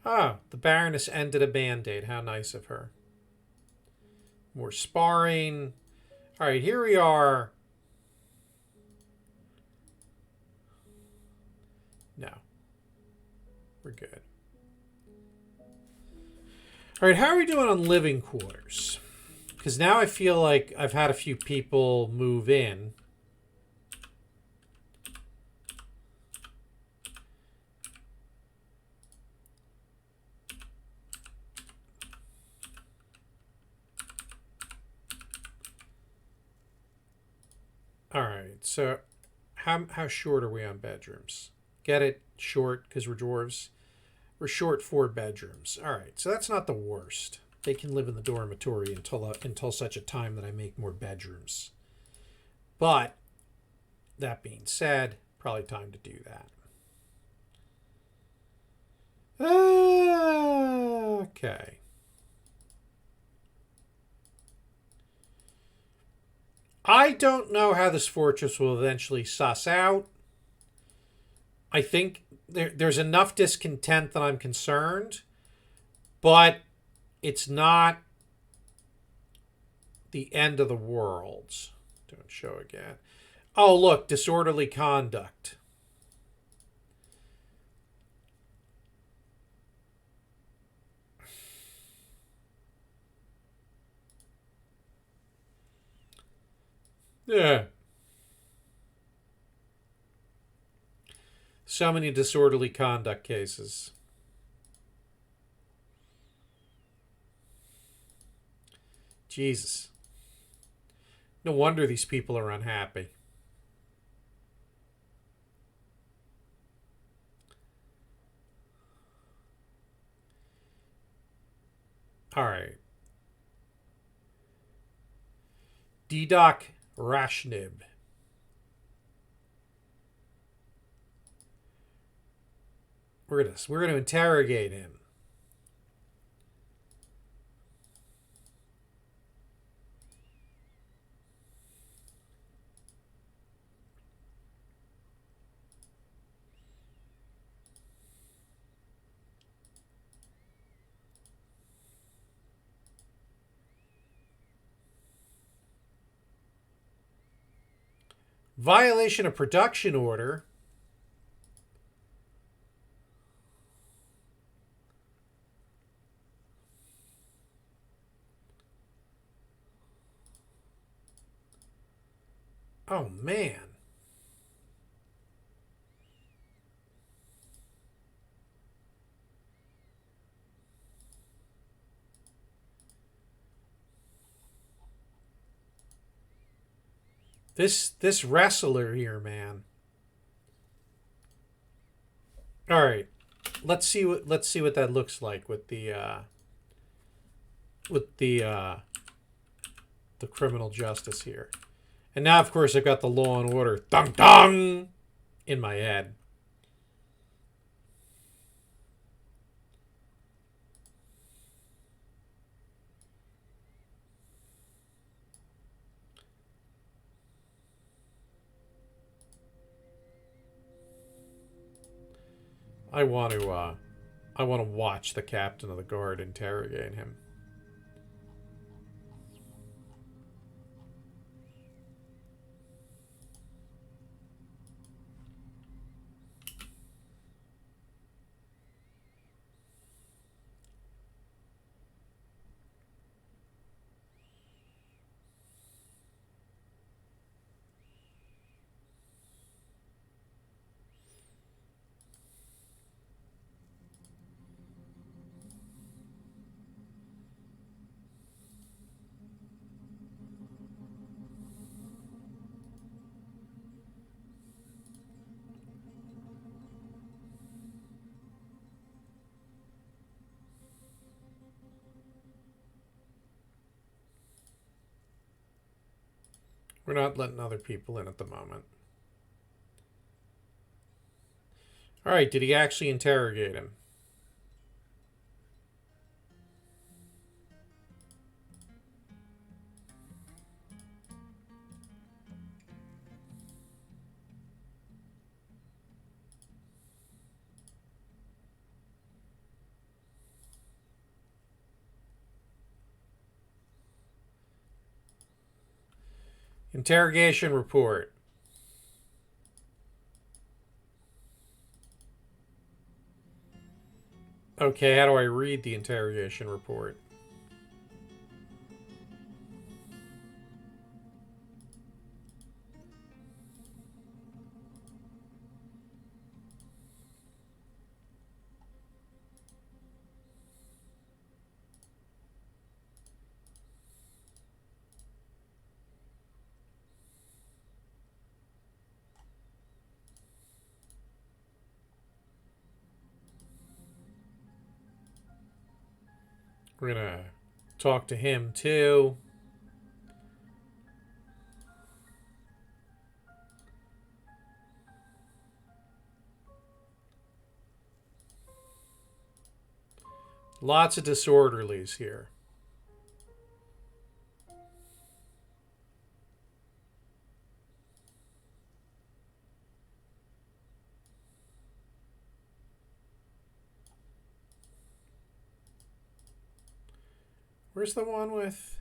Ah, the Baroness ended a band-aid. How nice of her. More sparring. All right, here we are. No. We're good. All right, how are we doing on living quarters? Because now I feel like I've had a few people move in. All right, so how short are we on bedrooms? Get it? Short, because we're dwarves. We're short 4 bedrooms. All right, so that's not the worst. They can live in the dormitory until such a time that I make more bedrooms. But that being said, probably time to do that. Okay. I don't know how this fortress will eventually suss out. I think there's enough discontent that I'm concerned, but it's not the end of the world. Don't show again. Oh, look, disorderly conduct. Yeah. So many disorderly conduct cases. Jesus. No wonder these people are unhappy. All right. Didak Rashnib. We're gonna interrogate him. Violation of production order. Oh man. This wrestler here, man. All right. Let's see what that looks like with with the criminal justice here. And now of course I've got the law and order dong dong in my head. I want to watch the captain of the guard interrogate him. We're not letting other people in at the moment. All right, did he actually interrogate him? Interrogation report. Okay, how do I read the interrogation report? We're gonna talk to him too. Lots of disorderlies here. Where's the one with...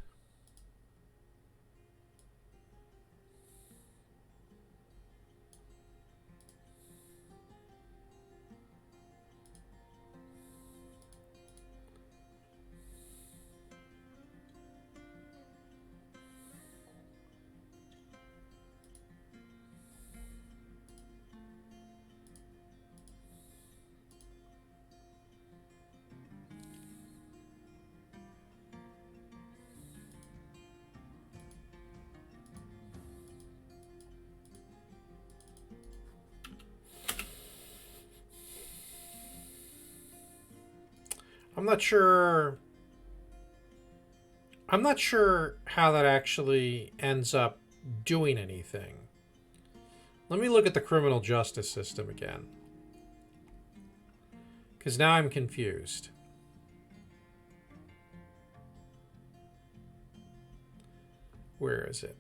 I'm not sure. I'm not sure how that actually ends up doing anything. Let me look at the criminal justice system again. Because now I'm confused. Where is it?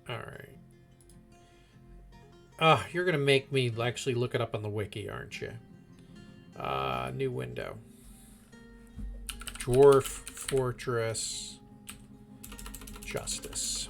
All right. You're going to make me actually look it up on the wiki, aren't you? New window. Dwarf Fortress Justice.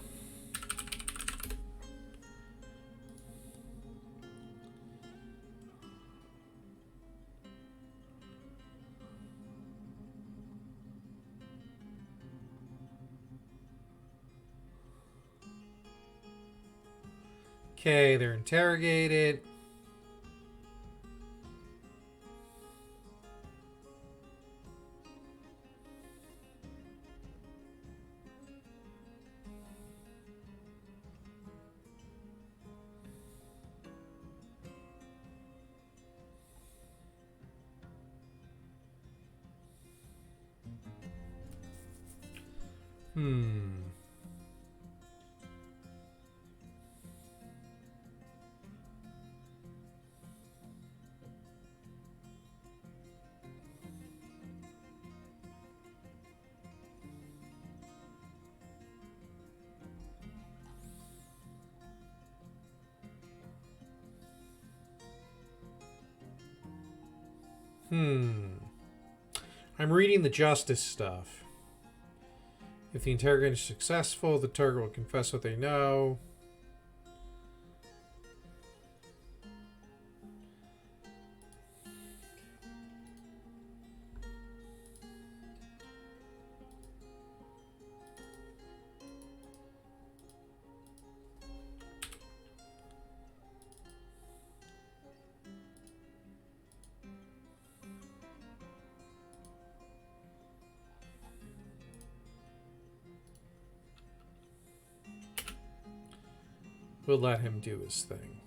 Okay, they're interrogated. Hmm. Hmm. I'm reading the justice stuff. If the interrogation is successful, the target will confess what they know. We'll let him do his thing.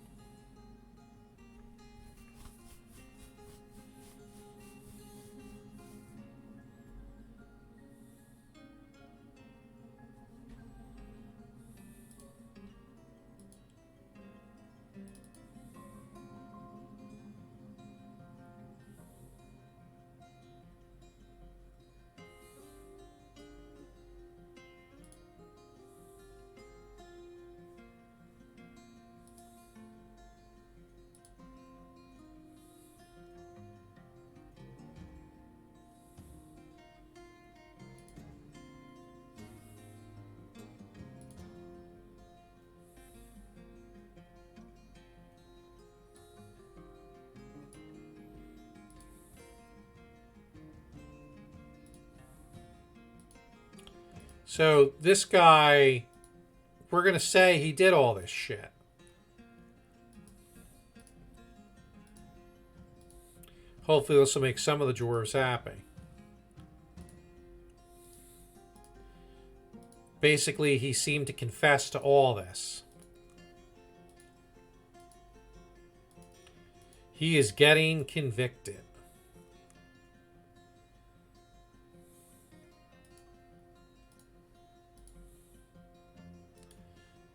So this guy, we're going to say he did all this shit. Hopefully this will make some of the dwarves happy. Basically, he seemed to confess to all this. He is getting convicted.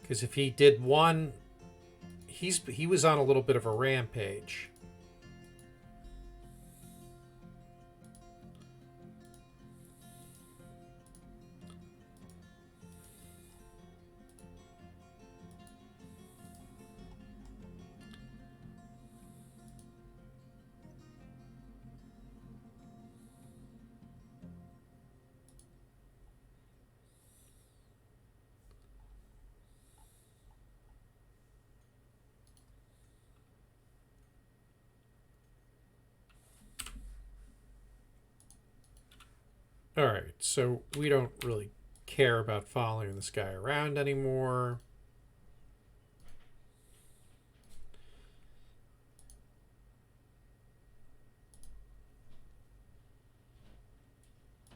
Because if he did one, he was on a little bit of a rampage. Alright, so we don't really care about following this guy around anymore.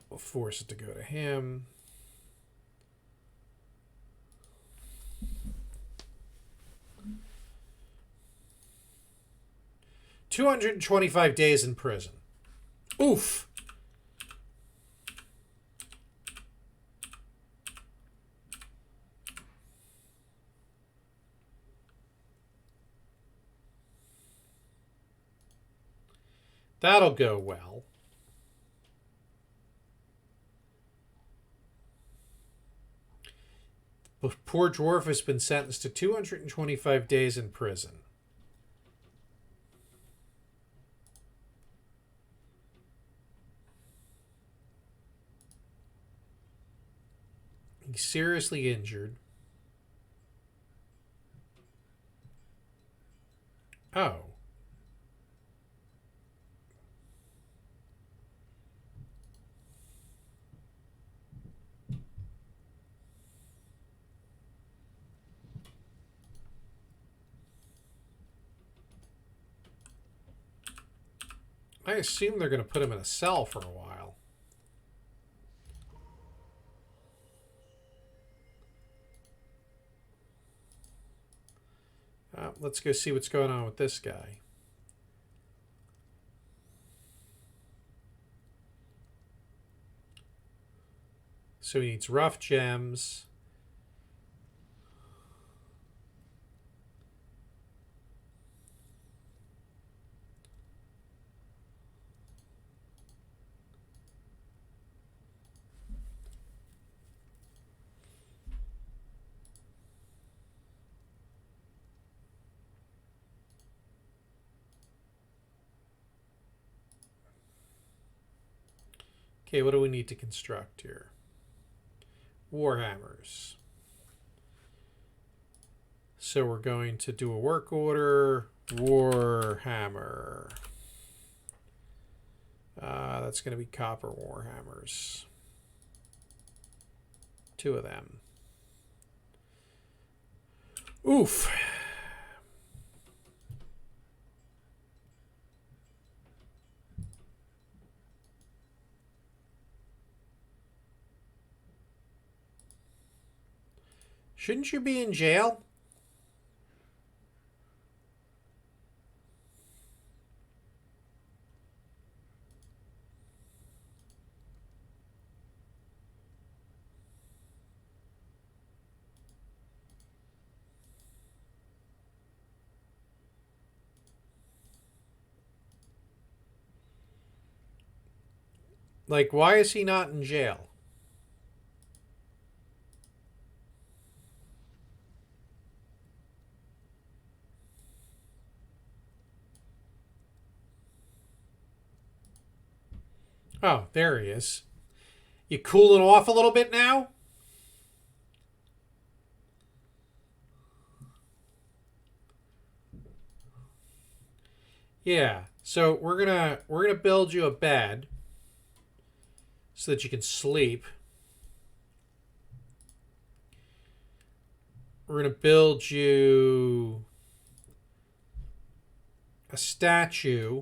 We'll force it to go to him. 225 days in prison. Oof. That'll go well. But poor dwarf has been sentenced to 225 days in prison. He's seriously injured. Oh. I assume they're going to put him in a cell for a while. Let's go see what's going on with this guy. So he needs rough gems. Okay, what do we need to construct here? Warhammers. So we're going to do a work order. Warhammer. That's going to be copper warhammers. 2 of them. Oof. Shouldn't you be in jail? Like, why is he not in jail? Oh, there he is. You cooling off a little bit now? Yeah. So we're gonna build you a bed so that you can sleep. We're gonna build you a statue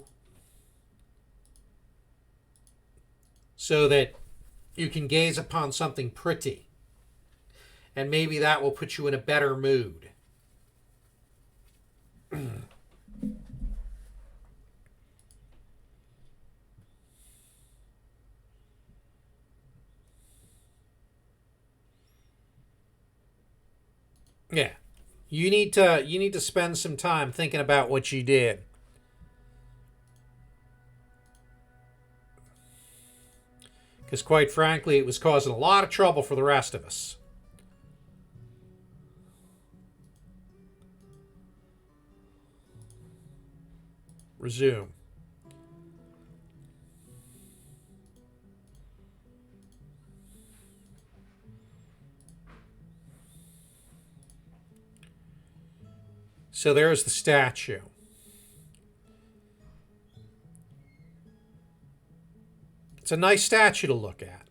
so that you can gaze upon something pretty. And maybe that will put you in a better mood. Yeah. You need to spend some time thinking about what you did. Because quite frankly, it was causing a lot of trouble for the rest of us. Resume. So there's the statue. It's a nice statue to look at.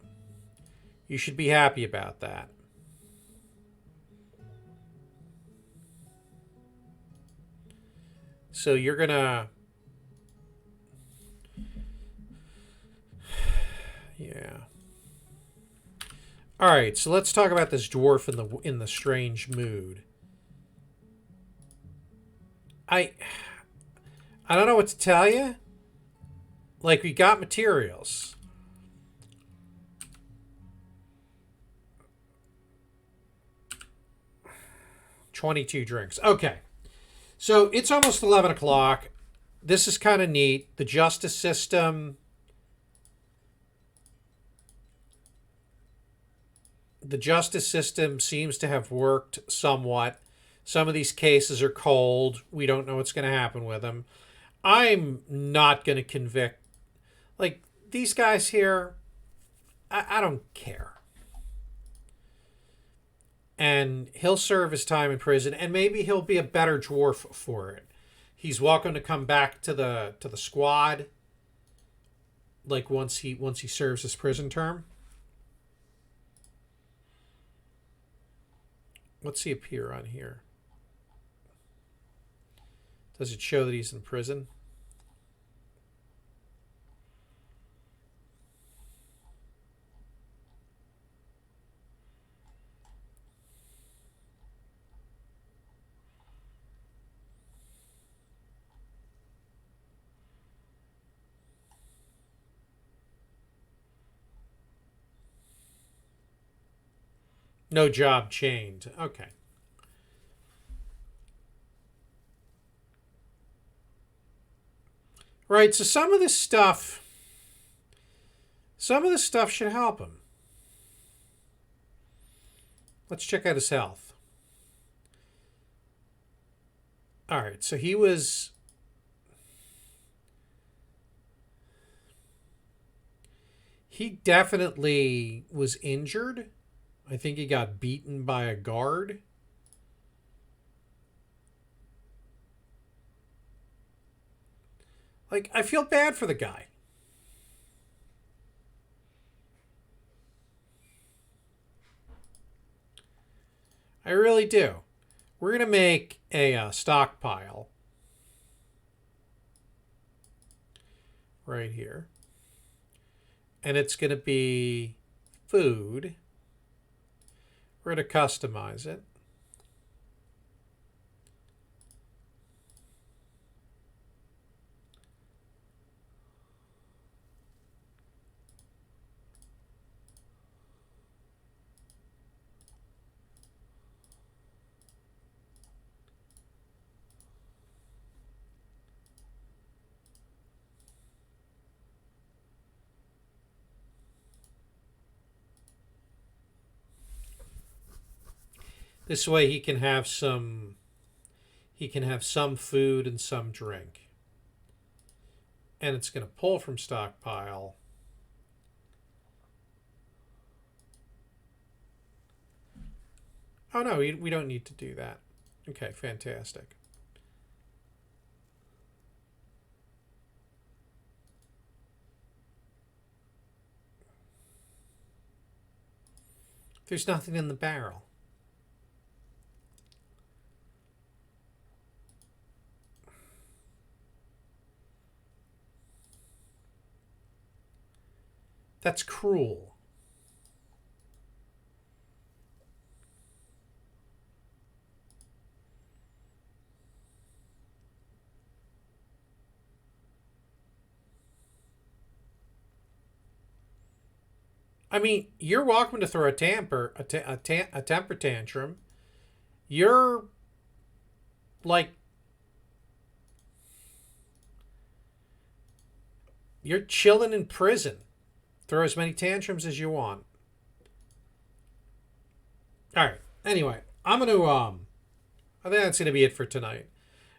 You should be happy about that. So you're gonna... Yeah. All right, so let's talk about this dwarf in the strange mood. I don't know what to tell you. Like, we got materials. $22 drinks. Okay. So it's almost 11 o'clock. This is kind of neat. The justice system. The justice system seems to have worked somewhat. Some of these cases are cold. We don't know what's going to happen with them. I'm not going to convict. Like, these guys here, I don't care. And he'll serve his time in prison, and maybe he'll be a better dwarf for it. He's welcome to come back to the squad. Like once he serves his prison term. What's he appear on here? Does it show that he's in prison? No job chained. Okay. Right, so some of this stuff should help him. Let's check out his health. All right, so he definitely was injured. I think he got beaten by a guard. Like, I feel bad for the guy. I really do. We're going to make a stockpile right here. And it's going to be food. We're going to customize it. This way he can have some food and some drink. And it's going to pull from stockpile. Oh no, we don't need to do that. Okay, fantastic. There's nothing in the barrel. That's cruel. I mean, you're welcome to throw a temper tantrum. You're like you're chilling in prison. Throw as many tantrums as you want. All right. Anyway, I'm gonna I think that's gonna be it for tonight.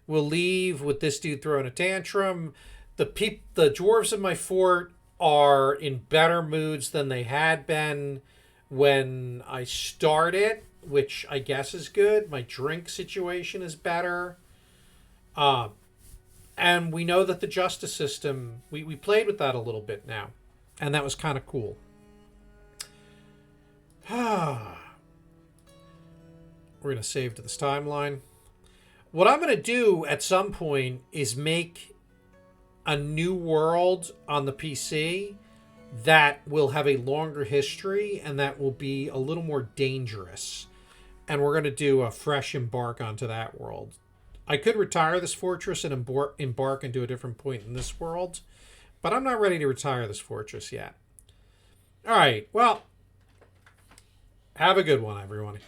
We'll leave with this dude throwing a tantrum. The dwarves in my fort are in better moods than they had been when I started, which I guess is good. My drink situation is better. Uh, and we know that the justice system, we played with that a little bit now. And that was kind of cool. We're going to save to this timeline. What I'm going to do at some point is make a new world on the PC that will have a longer history and that will be a little more dangerous. And we're going to do a fresh embark onto that world. I could retire this fortress and embark into a different point in this world, but I'm not ready to retire this fortress yet. All right, well, have a good one, everyone.